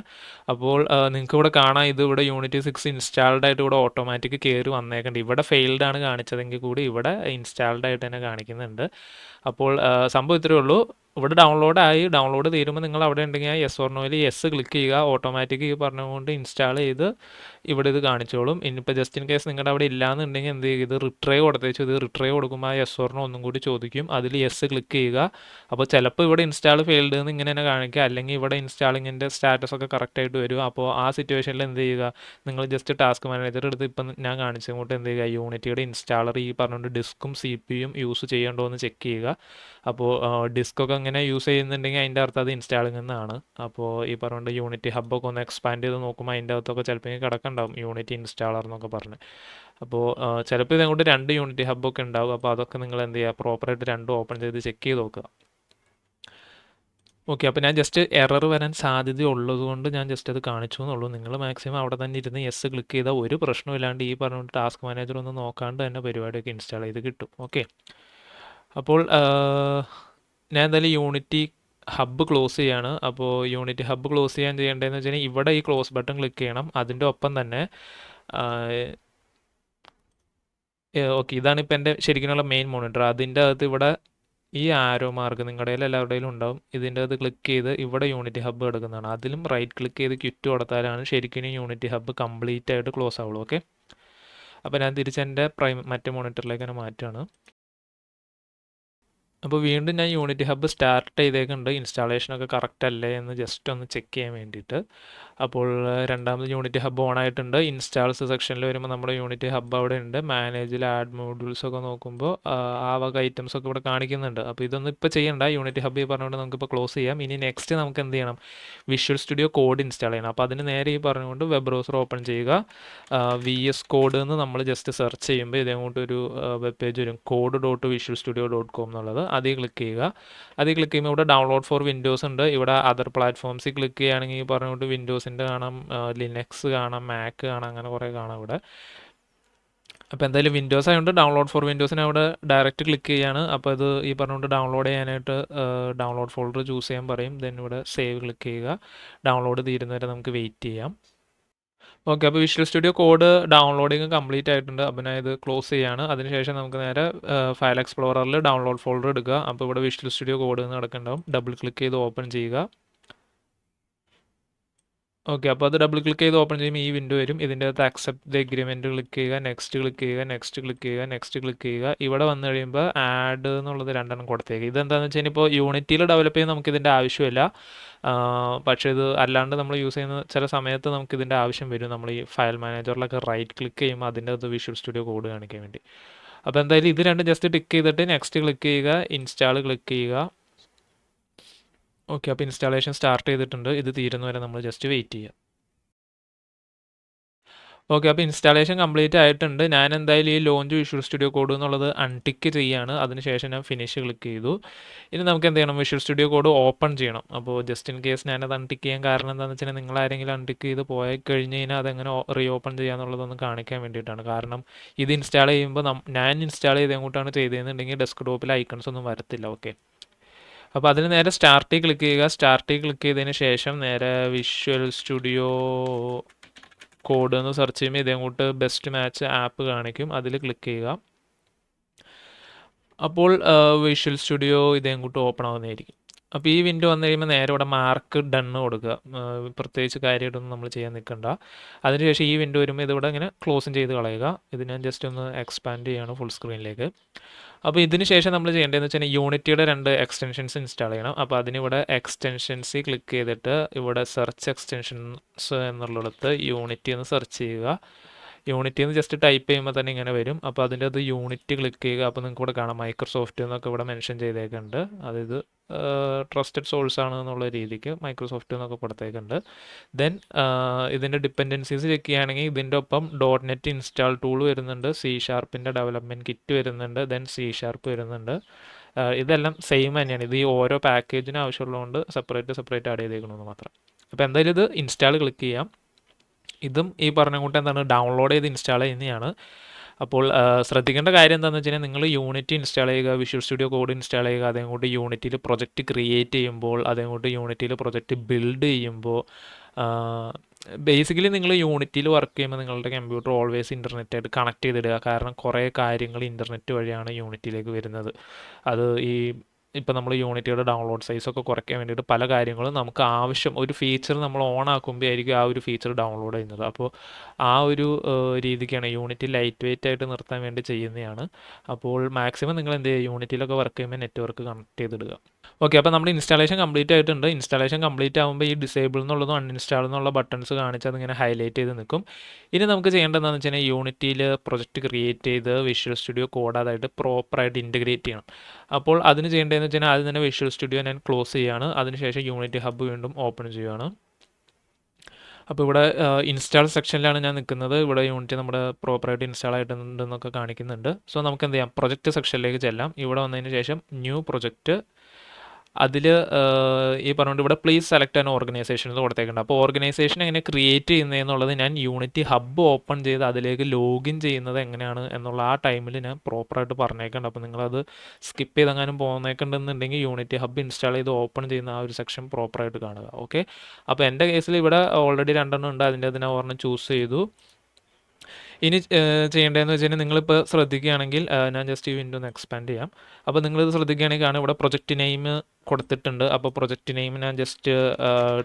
അപ്പോൾ നിങ്ങൾക്ക് ഇവിടെ കാണാം, ഇത് ഇവിടെ യൂണിറ്റി 6 ഇൻസ്റ്റാൾഡ് ആയിട്ട് ഇവിടെ ഓട്ടോമാറ്റിക് കയറി വന്നേക്കുന്നുണ്ട്. ഇവിടെ ഫെയിൽഡ് ആണ് കാണിച്ചതെങ്കിൽ കൂടി ഇവിടെ ഇൻസ്റ്റാൾഡ് ആയിട്ട് തന്നെ കാണിക്കുന്നുണ്ട്. അപ്പോൾ സംഭവം ഇത്രയേ ഉള്ളൂ. ഇവിടെ ഡൗൺലോഡ് തീരുമ്പോൾ നിങ്ങൾ അവിടെ ഉണ്ടെങ്കിൽ യെസ് ഓർ നോയിൽ യെസ് ക്ലിക്ക് ചെയ്യുക, ഓട്ടോമാറ്റിക് ഈ പറഞ്ഞുകൊണ്ട് ഇൻസ്റ്റാൾ ചെയ്ത് ഇവിടെ ഇത് കാണിച്ചോളും. ഇനിയിപ്പോൾ ജസ്റ്റ് ഇൻ കേസ് നിങ്ങളുടെ അവിടെ ഇല്ലയെന്നുണ്ടെങ്കിൽ എന്ത് ചെയ്യുക, ഇത് റിട്രൈ കൊടുത്തേച്ചു. ഇത് റിട്രൈ കൊടുക്കുമ്പോൾ ആ യെസ് ഓർ നോ ഒന്നും കൂടി ചോദിക്കും, അതിൽ യെസ് ക്ലിക്ക് ചെയ്യുക. അപ്പോൾ ചിലപ്പോൾ ഇവിടെ ഇൻസ്റ്റാൾ ഫെയിൽഡ് എന്ന് ഇങ്ങനെ തന്നെ കാണിക്കുക, അല്ലെങ്കിൽ ഇവിടെ ഇൻസ്റ്റാളിങ്ങിൻ്റെ സ്റ്റാറ്റസ് ഒക്കെ കറക്റ്റായിട്ട് വരും. അപ്പോൾ ആ സിറ്റുവേഷനിൽ എന്ത് ചെയ്യുക, നിങ്ങൾ ജസ്റ്റ് ടാസ്ക് മാനേജർ എടുത്ത് ഇപ്പം ഞാൻ കാണിച്ചതുകൊണ്ട് എന്ത് ചെയ്യുക, യൂണിറ്റിയുടെ ഇൻസ്റ്റാളർ ഈ പറഞ്ഞുകൊണ്ട് ഡിസ്കും CPU യൂസ് ചെയ്യണ്ടോ എന്ന് ചെക്ക് ചെയ്യുക. അപ്പോൾ ഡിസ്കൊക്കെ അങ്ങനെ യൂസ് ചെയ്യുന്നുണ്ടെങ്കിൽ അതിൻ്റെ അർത്ഥം അത് ഇൻസ്റ്റാളിംഗ് എന്നാണ്. അപ്പോൾ ഈ പറഞ്ഞുകൊണ്ട് യൂണിറ്റി ഹബ്ബൊക്കെ ഒന്ന് എക്സ്പാൻഡ് ചെയ്ത് നോക്കുമ്പോൾ അതിൻ്റെ അകത്തൊക്കെ ചിലപ്പോൾ കിടക്കുന്നുണ്ടാവും യൂണിറ്റി ഇൻസ്റ്റാളർ എന്നൊക്കെ പറഞ്ഞ്. അപ്പോൾ ചിലപ്പോൾ ഇതങ്ങോട്ട് 2 യൂണിറ്റി ഹബ്ബൊക്കെ ഉണ്ടാവും. അപ്പോൾ അതൊക്കെ നിങ്ങൾ എന്ത് ചെയ്യുക, പ്രോപ്പറായിട്ട് രണ്ടും ഓപ്പൺ ചെയ്ത് ചെക്ക് ചെയ്ത് നോക്കുക. ഓക്കെ. അപ്പോൾ ഞാൻ ജസ്റ്റ് എറർ വരാൻ സാധ്യതയുള്ളത് കൊണ്ട് ഞാൻ ജസ്റ്റ് അത് കാണിച്ചു എന്നുള്ളൂ. നിങ്ങൾ മാക്സിമം അവിടെ തന്നെ ഇരുന്ന് യെസ് ക്ലിക്ക് ചെയ്താൽ ഒരു പ്രശ്നമില്ലാണ്ട് ഈ പറഞ്ഞ ടാസ്ക് മാനേജർ ഒന്നും നോക്കാണ്ട് തന്നെ പരിപാടിയൊക്കെ ഇൻസ്റ്റാൾ ചെയ്ത് കിട്ടും. ഓക്കെ. അപ്പോൾ ഞാൻ എന്തായാലും യൂണിറ്റി ഹബ്ബ് ക്ലോസ് ചെയ്യാണ്. അപ്പോൾ യൂണിറ്റി ഹബ്ബ് ക്ലോസ് ചെയ്യാൻ ചെയ്യേണ്ടതെന്ന് വെച്ച് കഴിഞ്ഞാൽ ഇവിടെ ഈ ക്ലോസ് ബട്ടൺ ക്ലിക്ക് ചെയ്യണം. അതിൻ്റെ ഒപ്പം തന്നെ ഓക്കെ, ഇതാണ് ഇപ്പോൾ എൻ്റെ ശരിക്കുള്ള മെയിൻ മോണിറ്റർ. അതിൻ്റെ അകത്ത് ഇവിടെ ഈ ആരോ മാർക്ക് നിങ്ങളുടെ എല്ലാവരുടെയും ഉണ്ടാവും. ഇതിൻ്റെ അത് ക്ലിക്ക് ചെയ്ത് ഇവിടെ യൂണിറ്റി ഹബ്ബ് കിടക്കുന്നതാണ്. അതിലും റൈറ്റ് ക്ലിക്ക് ചെയ്ത് ക്വിറ്റ് കൊടുത്താലാണ് ശരിക്കും യൂണിറ്റി ഹബ്ബ് കംപ്ലീറ്റ് ആയിട്ട് ക്ലോസ് ആവുള്ളൂ. ഓക്കെ. അപ്പോൾ ഞാൻ തിരിച്ചെൻ്റെ മറ്റേ മോണിറ്ററിലേക്ക് തന്നെ മാറ്റുകയാണ്. അപ്പോൾ വീണ്ടും ഞാൻ യൂണിറ്റി ഹബ്ബ് സ്റ്റാർട്ട് ചെയ്തേക്കുന്നുണ്ട്. ഇൻസ്റ്റാളേഷനൊക്കെ കറക്റ്റ് അല്ലേ എന്ന് ജസ്റ്റ് ഒന്ന് ചെക്ക് ചെയ്യാൻ വേണ്ടിയിട്ട്. അപ്പോൾ രണ്ടാമത് യൂണിറ്റി ഹബ്ബ് ഓൺ ആയിട്ടുണ്ട്. ഇൻസ്റ്റാൾസ് സെക്ഷനിൽ വരുമ്പോൾ നമ്മുടെ യൂണിറ്റി ഹബ്ബ് അവിടെ ഉണ്ട്. മാനേജിൽ ആഡ് മോഡ്യൂൾസ് ഒക്കെ നോക്കുമ്പോൾ ആ വക ഐറ്റംസ് ഒക്കെ ഇവിടെ കാണിക്കുന്നുണ്ട്. അപ്പോൾ ഇതൊന്നും ഇപ്പോൾ ചെയ്യണ്ട. യൂണിറ്റി ഹബ്ബ് പറഞ്ഞുകൊണ്ട് നമുക്കിപ്പോൾ ക്ലോസ് ചെയ്യാം. ഇനി നെക്സ്റ്റ് നമുക്ക് എന്ത് ചെയ്യണം? വിഷ്വൽ സ്റ്റുഡിയോ കോഡ് ഇൻസ്റ്റാൾ ചെയ്യണം. അപ്പോൾ അതിന് നേരെ ഈ പറഞ്ഞുകൊണ്ട് വെബ് ബ്രൗസർ ഓപ്പൺ ചെയ്യുക. VS കോഡ് എന്ന് നമ്മൾ ജസ്റ്റ് സെർച്ച് ചെയ്യുമ്പോൾ ഇതേങ്ങോട്ടൊരു വെബ് പേജ് വരും, code.visualstudio.com എന്നുള്ളത്. അതിൽ ക്ലിക്ക് ചെയ്യുക. അതിൽ ക്ലിക്ക് ചെയ്യുമ്പോൾ ഇവിടെ ഡൗൺലോഡ് ഫോർ വിൻഡോസ് ഉണ്ട്. ഇവിടെ അതർ പ്ലാറ്റ്ഫോംസിൽ ക്ലിക്ക് ചെയ്യുകയാണെങ്കിൽ പറഞ്ഞുകൊണ്ട് വിൻഡോസിൻ്റെ കാണാം, ലിനക്സ് കാണാം, മാക്ക് കാണാം, അങ്ങനെ കുറേ കാണാം ഇവിടെ. അപ്പോൾ എന്തായാലും വിൻഡോസ് ആയതുകൊണ്ട് ഡൗൺലോഡ് ഫോർ വിൻഡോസിന് അവിടെ ഡയറക്റ്റ് ക്ലിക്ക് ചെയ്യാണ്. അപ്പോൾ ഇത് ഈ പറഞ്ഞുകൊണ്ട് ഡൗൺലോഡ് ചെയ്യാനായിട്ട് ഡൗൺലോഡ് ഫോൾഡർ ചൂസ് ചെയ്യാൻ പറയും. ദെൻ ഇവിടെ സേവ് ക്ലിക്ക് ചെയ്യുക. ഡൗൺലോഡ് തീരുന്നവരെ നമുക്ക് വെയിറ്റ് ചെയ്യാം. ഓക്കെ. അപ്പോൾ visual Studio code downloading complete ആയിട്ടുണ്ട്. അപ്പോൾ ഞാൻ ഇത് ക്ലോസ് ചെയ്യാണ്. അതിനുശേഷം നമുക്ക് നേരെ ഫയൽ എക്സ്പ്ലോററിൽ ഡൗൺലോഡ് ഫോൾഡർ എടുക്കുക. അപ്പോൾ ഇവിടെ വിഷ്വൽ സ്റ്റുഡിയോ കോഡ് എന്ന് നടക്കുന്നുണ്ടാവും. ഡബിൾ ക്ലിക്ക് ചെയ്ത് ഓപ്പൺ ചെയ്യുക. ഓക്കെ. അപ്പോൾ അത് ഡബിൾ ക്ലിക്ക് ചെയ്ത് ഓപ്പൺ ചെയ്യുമ്പോൾ ഈ വിൻഡോ വരും. ഇതിൻ്റെ അകത്ത് അക്സെപ്റ്റ് ദ എഗ്രിമെൻറ്റ് ക്ലിക്ക് ചെയ്യുക, നെക്സ്റ്റ് ക്ലിക്ക് ചെയ്യുക, നെക്സ്റ്റ് ക്ലിക്ക് ചെയ്യുക, നെക്സ്റ്റ് ക്ലിക്ക് ചെയ്യുക. ഇവിടെ വന്നു കഴിയുമ്പോൾ ആഡ് എന്നുള്ളത് രണ്ടെണ്ണം കൊടുത്തേക്ക്. ഇതെന്താണെന്ന് വെച്ച് കഴിഞ്ഞാൽ ഇപ്പോൾ യൂണിറ്റിയിൽ ഡെവലപ്പ് ചെയ്യാൻ നമുക്കിതിൻ്റെ ആവശ്യമില്ല. പക്ഷേ ഇത് അല്ലാണ്ട് നമ്മൾ യൂസ് ചെയ്യുന്ന ചില സമയത്ത് നമുക്കിതിൻ്റെ ആവശ്യം വരും. നമ്മൾ ഈ ഫയൽ മാനേജറിലൊക്കെ റൈറ്റ് ക്ലിക്ക് ചെയ്യുമ്പോൾ അതിൻ്റെ അകത്ത് വിഷ്വൽ സ്റ്റുഡിയോ കോഡ് കാണിക്കാൻ വേണ്ടി. അപ്പോൾ എന്തായാലും ഇത് രണ്ടും ജസ്റ്റ് ടിക്ക് ചെയ്തിട്ട് നെക്സ്റ്റ് ക്ലിക്ക് ചെയ്യുക, ഇൻസ്റ്റാൾ ക്ലിക്ക് ചെയ്യുക. ഓക്കെ. അപ്പോൾ ഇൻസ്റ്റാളേഷൻ സ്റ്റാർട്ട് ചെയ്തിട്ടുണ്ട്. ഇത് തീരുന്നവരെ നമ്മൾ ജസ്റ്റ് വെയിറ്റ് ചെയ്യുക. ഓക്കെ. അപ്പോൾ ഇൻസ്റ്റാളേഷൻ കംപ്ലീറ്റ് ആയിട്ടുണ്ട്. ഞാൻ എന്തായാലും ഈ ലോഞ്ച് വിഷ്വൽ സ്റ്റുഡിയോ കോഡ് എന്നുള്ളത് അൺടിക്ക് ചെയ്യുകയാണ്. അതിനുശേഷം ഞാൻ ഫിനിഷ് ക്ലിക്ക് ചെയ്തു. ഇനി നമുക്ക് എന്ത് ചെയ്യണം? വിഷ്വൽ സ്റ്റുഡിയോ കോഡ് ഓപ്പൺ ചെയ്യണം. അപ്പോൾ ജസ്റ്റ് ഇൻ കേസ് ഞാനത് അൺടിക്ക് ചെയ്യാൻ കാരണം എന്താണെന്ന് വെച്ചാൽ നിങ്ങൾ ആരെങ്കിലും അൺടിക്ക് ചെയ്ത് പോയി കഴിഞ്ഞ് കഴിഞ്ഞാൽ അതെങ്ങനെ റീ ഓപ്പൺ ചെയ്യാന്നുള്ളതൊന്ന് കാണിക്കാൻ വേണ്ടിയിട്ടാണ്. കാരണം ഇത് ഇൻസ്റ്റാൾ ചെയ്യുമ്പോൾ ഞാൻ ഇൻസ്റ്റാൾ ചെയ്ത് എങ്ങോട്ടാണ് ചെയ്തതെന്നുണ്ടെങ്കിൽ ഡെസ്ക്ടോപ്പിൽ ഐക്കൺസ് ഒന്നും വരത്തില്ല. ഓക്കെ. അപ്പോൾ അതിന് നേരെ സ്റ്റാർട്ടിൽ ക്ലിക്ക് ചെയ്യുക. സ്റ്റാർട്ടിൽ ക്ലിക്ക് ചെയ്തതിന് ശേഷം നേരെ വിഷ്വൽ സ്റ്റുഡിയോ കോഡ് എന്ന് സെർച്ച് ചെയ്യുമ്പോൾ ഇതേങ്ങോട്ട് ബെസ്റ്റ് മാച്ച് ആപ്പ് കാണിക്കും. അതിൽ ക്ലിക്ക് ചെയ്യുക. അപ്പോൾ വിഷ്വൽ സ്റ്റുഡിയോ ഇതേങ്ങോട്ട് ഓപ്പൺ ആവുന്നതായിരിക്കും. അപ്പോൾ ഈ വിൻഡോ വന്നു കഴിയുമ്പോൾ നേരെ ഇവിടെ മാർക്ക് ഡണ്ണ് കൊടുക്കുക. പ്രത്യേകിച്ച് കാര്യമായിട്ടൊന്നും നമ്മൾ ചെയ്യാൻ നിൽക്കണ്ട. അതിനുശേഷം ഈ വിൻഡോ വരുമ്പോൾ ഇതിവിടെ ഇങ്ങനെ ക്ലോസും ചെയ്ത് കളയുക. ഇത് ഞാൻ ജസ്റ്റ് ഒന്ന് എക്സ്പാൻഡ് ചെയ്യുകയാണ് ഫുൾ സ്ക്രീനിലേക്ക്. അപ്പോൾ ഇതിന് ശേഷം നമ്മൾ ചെയ്യേണ്ടതെന്ന് വെച്ചാൽ യൂണിറ്റിയുടെ 2 എക്സ്റ്റൻഷൻസ് ഇൻസ്റ്റാൾ ചെയ്യണം. അപ്പോൾ അതിനിവിടെ എക്സ്റ്റൻഷൻസിൽ ക്ലിക്ക് ചെയ്തിട്ട് ഇവിടെ സെർച്ച് എക്സ്റ്റൻഷൻസ് എന്നുള്ളിടത്ത് യൂണിറ്റി എന്ന് സെർച്ച് ചെയ്യുക. യൂണിറ്റി എന്ന് ജസ്റ്റ് ടൈപ്പ് ചെയ്യുമ്പോൾ തന്നെ ഇങ്ങനെ വരും. അപ്പോൾ അതിൻ്റെ അത് യൂണിറ്റ് ക്ലിക്ക് ചെയ്യുക. അപ്പോൾ നിങ്ങൾക്ക് ഇവിടെ കാണാം മൈക്രോസോഫ്റ്റ് എന്നൊക്കെ ഇവിടെ മെൻഷൻ ചെയ്തേക്കുന്നുണ്ട്. അതായത് ട്രസ്റ്റഡ് സോഴ്സ് ആണ് എന്നുള്ള രീതിക്ക് മൈക്രോസോഫ്റ്റ് എന്നൊക്കെ കൊടുത്തേക്കുന്നുണ്ട്. ദെൻ ഇതിൻ്റെ ഡിപ്പെൻഡൻസീസ് ചെക്ക് ചെയ്യുകയാണെങ്കിൽ ഇതിൻ്റെ ഒപ്പം .NET ഇൻസ്റ്റാൾ ടൂൾ വരുന്നുണ്ട്, C# ഡെവലപ്മെൻറ്റ് കിറ്റ് വരുന്നുണ്ട്, ദെൻ C# വരുന്നുണ്ട്. ഇതെല്ലാം സെയിം തന്നെയാണ്. ഇത് ഈ ഓരോ പാക്കേജിനും ആവശ്യമുള്ളതുകൊണ്ട് സെപ്പറേറ്റ് ആഡ് ചെയ്തേക്കണമെന്ന് മാത്രം. അപ്പോൾ എന്തായാലും ഇത് ഇൻസ്റ്റാൾ ക്ലിക്ക് ചെയ്യാം. ഇതും ഈ പറഞ്ഞ കൂട്ട് എന്താണ് ഡൗൺലോഡ് ചെയ്ത് ഇൻസ്റ്റാൾ ചെയ്യുന്നതാണ്. അപ്പോൾ ശ്രദ്ധിക്കേണ്ട കാര്യം എന്താണെന്ന് വെച്ച് കഴിഞ്ഞാൽ നിങ്ങൾ യൂണിറ്റി ഇൻസ്റ്റാൾ ചെയ്യുക, വിഷ്വൽ സ്റ്റുഡിയോ കോഡ് ഇൻസ്റ്റാൾ ചെയ്യുക, അതേങ്ങോട്ട് യൂണിറ്റിയിൽ പ്രൊജക്റ്റ് ക്രിയേറ്റ് ചെയ്യുമ്പോൾ, അതേങ്ങോട്ട് യൂണിറ്റിയിൽ പ്രൊജക്റ്റ് ബിൽഡ് ചെയ്യുമ്പോൾ, ബേസിക്കലി നിങ്ങൾ യൂണിറ്റിയിൽ വർക്ക് ചെയ്യുമ്പോൾ നിങ്ങളുടെ കമ്പ്യൂട്ടർ ഓൾവേസ് ഇൻ്റർനെറ്റായിട്ട് കണക്ട് ചെയ്തിടുക. കാരണം കുറേ കാര്യങ്ങൾ ഇൻ്റർനെറ്റ് വഴിയാണ് യൂണിറ്റിയിലേക്ക് വരുന്നത്. അത് ഇപ്പം നമ്മൾ യൂണിറ്റിയുടെ ഡൗൺലോഡ് സൈസൊക്കെ കുറയ്ക്കാൻ വേണ്ടിയിട്ട് പല കാര്യങ്ങളും നമുക്ക് ആവശ്യം ഒരു ഫീച്ചർ നമ്മൾ ഓൺ ആക്കുമ്പോൾ ആയിരിക്കും ആ ഒരു ഫീച്ചർ ഡൗൺലോഡ് ചെയ്യുന്നത്. അപ്പോൾ ആ ഒരു രീതിക്കാണ് യൂണിറ്റി ലൈറ്റ് വെയിറ്റ് ആയിട്ട് നിർത്താൻ വേണ്ടി ചെയ്യുന്നതാണ്. അപ്പോൾ മാക്സിമം നിങ്ങൾ എന്ത് ചെയ്യുക, യൂണിറ്റിയിലൊക്കെ വർക്ക് ചെയ്യുമ്പോൾ നെറ്റ്വർക്ക് കണക്ട് ചെയ്തിടുക. ഓക്കെ. അപ്പോൾ നമ്മൾ ഇൻസ്റ്റാളേഷൻ കംപ്ലീറ്റ് ആയിട്ടുണ്ട്. ഇൻസ്റ്റാളേഷൻ കംപ്ലീറ്റ് ആകുമ്പോൾ ഈ ഡിസേബിൾ എന്നുള്ളതും അൺഇൻസ്റ്റാൾ എന്നുള്ള ബട്ടൺസ് കാണിച്ച് അതിങ്ങനെ ഹൈലൈറ്റ് ചെയ്ത് നിൽക്കും. ഇനി നമുക്ക് ചെയ്യേണ്ടതെന്ന് വെച്ച് കഴിഞ്ഞാൽ യൂണിറ്റിയിൽ പ്രൊജക്റ്റ് ക്രിയേറ്റ് ചെയ്ത് വിഷ്വൽ സ്റ്റുഡിയോ കോഡ് അതായിട്ട് പ്രോപ്പറായിട്ട് ഇൻറ്റഗ്രേറ്റ് ചെയ്യണം. അപ്പോൾ അതിന് ചെയ്യേണ്ടതെന്ന് വെച്ച് കഴിഞ്ഞാൽ ആദ്യം തന്നെ വിഷ്വൽ സ്റ്റുഡിയോ ഞാൻ ക്ലോസ് ചെയ്യുകയാണ്. അതിനുശേഷം യൂണിറ്റി ഹബ്ബ് വീണ്ടും ഓപ്പൺ ചെയ്യുകയാണ്. അപ്പോൾ ഇവിടെ ഇൻസ്റ്റാൾ സെക്ഷനിലാണ് ഞാൻ നിൽക്കുന്നത്. ഇവിടെ യൂണിറ്റ് നമ്മുടെ പ്രോപ്പറായിട്ട് ഇൻസ്റ്റാൾ ആയിട്ടുണ്ടെന്നൊക്കെ കാണിക്കുന്നുണ്ട്. സോ നമുക്ക് എന്ത് ചെയ്യാം, പ്രൊജക്റ്റ് സെക്ഷനിലേക്ക് ചെല്ലാം. ഇവിടെ വന്നതിന് ശേഷം ന്യൂ പ്രൊജക്റ്റ്, അതിൽ ഈ പറഞ്ഞുകൊണ്ട് ഇവിടെ പ്ലീസ് സെലക്ട് ആൻ ഓർഗനൈസേഷൻ എന്ന് കൊടുത്തേക്കുണ്ട്. അപ്പോൾ ഓർഗനൈസേഷൻ എങ്ങനെ ക്രിയേറ്റ് ചെയ്യുന്നതെന്നുള്ളത് ഞാൻ യൂണിറ്റി ഹബ്ബ് ഓപ്പൺ ചെയ്ത് അതിലേക്ക് ലോഗിൻ ചെയ്യുന്നത് എങ്ങനെയാണ് എന്നുള്ള ആ ടൈമിൽ ഞാൻ പ്രോപ്പറായിട്ട് പറഞ്ഞേക്കുന്നുണ്ട്. അപ്പോൾ നിങ്ങളത് സ്കിപ്പ് ചെയ്തെങ്ങാനും പോകുന്നേക്കുണ്ടെന്നുണ്ടെങ്കിൽ യൂണിറ്റി ഹബ്ബ് ഇൻസ്റ്റാൾ ചെയ്ത് ഓപ്പൺ ചെയ്യുന്ന ആ ഒരു സെക്ഷൻ പ്രോപ്പറായിട്ട് കാണുക. ഓക്കെ, അപ്പോൾ എൻ്റെ കേസിൽ ഇവിടെ ഓൾറെഡി 2 ഉണ്ട്, അതിൻ്റെ അതിനെ ഒരെണ്ണം ചൂസ് ചെയ്തു. ഇനി ചെയ്യേണ്ടതെന്ന് വെച്ച് കഴിഞ്ഞാൽ നിങ്ങളിപ്പോൾ ശ്രദ്ധിക്കുകയാണെങ്കിൽ ഞാൻ ജസ്റ്റ് ഈ വിൻഡോ ഒന്ന് എക്സ്പാൻഡ് ചെയ്യാം. അപ്പോൾ നിങ്ങളിത് ശ്രദ്ധിക്കുകയാണെങ്കിൽ കാണാം ഇവിടെ പ്രൊജക്റ്റ് നെയിം കൊടുത്തിട്ടുണ്ട്. അപ്പോൾ പ്രൊജക്റ്റ് നെയിം ഞാൻ ജസ്റ്റ്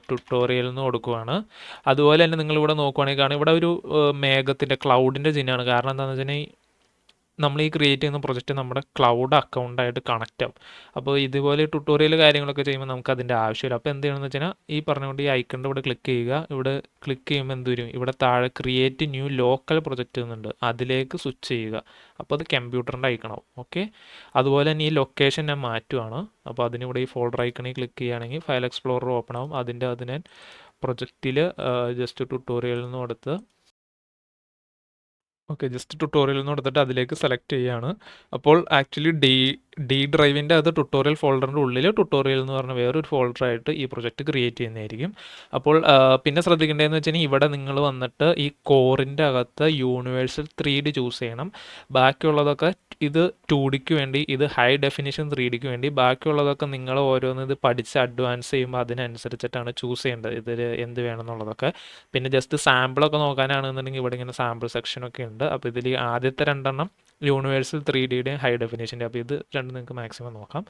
ട്യൂട്ടോറിയൽ എന്ന് കൊടുക്കുവാണ്. അതുപോലെ തന്നെ നിങ്ങളിവിടെ നോക്കുവാണെങ്കിൽ കാണാം ഇവിടെ ഒരു മേഘത്തിൻ്റെ ക്ലൗഡിൻ്റെ ചിഹ്നമാണ്. കാരണം എന്താണെന്ന് വെച്ച് കഴിഞ്ഞാൽ നമ്മൾ ഈ ക്രിയേറ്റ് ചെയ്യുന്ന പ്രൊജക്റ്റ് നമ്മുടെ ക്ലൗഡ് അക്കൗണ്ടായിട്ട് കണക്റ്റ് ആവും. അപ്പോൾ ഇതുപോലെ ട്യൂട്ടോറിയൽ കാര്യങ്ങളൊക്കെ ചെയ്യുമ്പോൾ നമുക്ക് അതിൻ്റെ ആവശ്യമില്ല. അപ്പോൾ എന്ത് ചെയ്യണമെന്ന് വെച്ചാൽ ഈ പറഞ്ഞുകൊണ്ട് ഈ ഐക്കണിൻ്റെ ഇവിടെ ക്ലിക്ക് ചെയ്യുക. ഇവിടെ ക്ലിക്ക് ചെയ്യുമ്പോൾ എന്ത് വരും, ഇവിടെ താഴെ ക്രിയേറ്റ് ന്യൂ ലോക്കൽ പ്രൊജക്റ്റ് എന്നുണ്ട്, അതിലേക്ക് സ്വിച്ച് ചെയ്യുക. അപ്പോൾ അത് കമ്പ്യൂട്ടറിൻ്റെ ഐക്കണാവും. ഓക്കെ, അതുപോലെ തന്നെ ഈ ലൊക്കേഷൻ ഞാൻ മാറ്റുവാണ്. അപ്പോൾ അതിനിവിടെ ഈ ഫോൾഡർ ഐക്കണിൽ ക്ലിക്ക് ചെയ്യുകയാണെങ്കിൽ ഫയൽ എക്സ്പ്ലോറർ ഓപ്പൺ ആവും. അതിൻ്റെ അത് ഞാൻ പ്രൊജക്റ്റിൽ ജസ്റ്റ് ട്യൂട്ടോറിയൽ എന്ന് കൊടുത്ത് ഓക്കെ, ജസ്റ്റ് ട്യൂട്ടോറിയൽ എന്ന് കൊടുത്തിട്ട് അതിലേക്ക് സെലക്ട് ചെയ്യുകയാണ്. അപ്പോൾ ആക്ച്വലി ഡി ഡ്രൈവിൻ്റെ അത് ട്യൂട്ടോറിയൽ ഫോൾഡറിൻ്റെ ഉള്ളിൽ ട്യൂട്ടോറിയൽ എന്ന് പറഞ്ഞ വേറൊരു ഫോൾഡറായിട്ട് ഈ പ്രൊജക്റ്റ് ക്രിയേറ്റ് ചെയ്യുന്നതായിരിക്കും. അപ്പോൾ പിന്നെ ശ്രദ്ധിക്കേണ്ടതെന്ന് വെച്ച് കഴിഞ്ഞാൽ ഇവിടെ നിങ്ങൾ വന്നിട്ട് ഈ കോറിൻ്റെ അകത്ത് യൂണിവേഴ്സൽ 3D ചൂസ് ചെയ്യണം. ബാക്കിയുള്ളതൊക്കെ ഇത് 2Dക്ക് വേണ്ടി, ഇത് ഹൈ ഡെഫിനിഷൻ 3Dക്ക് വേണ്ടി, ബാക്കിയുള്ളതൊക്കെ നിങ്ങൾ ഓരോന്ന് ഇത് പഠിച്ച് അഡ്വാൻസ് ചെയ്യുമ്പോൾ അതിനനുസരിച്ചിട്ടാണ് ചൂസ് ചെയ്യേണ്ടത് ഇതിൽ എന്ത് വേണമെന്നുള്ളതൊക്കെ. പിന്നെ ജസ്റ്റ് സാമ്പിളൊക്കെ നോക്കാനാണെന്നുണ്ടെങ്കിൽ ഇവിടെ ഇങ്ങനെ സാമ്പിൾ സെക്ഷനൊക്കെ ഉണ്ട്. അപ്പോൾ ഇതിൽ ആദ്യത്തെ 2 യൂണിവേഴ്സൽ 3Dയുടെയും ഹൈ ഡെഫിനിഷൻ്റെ, അപ്പോൾ ഇത് രണ്ടും നിങ്ങൾക്ക് മാക്സിമം നോക്കാം.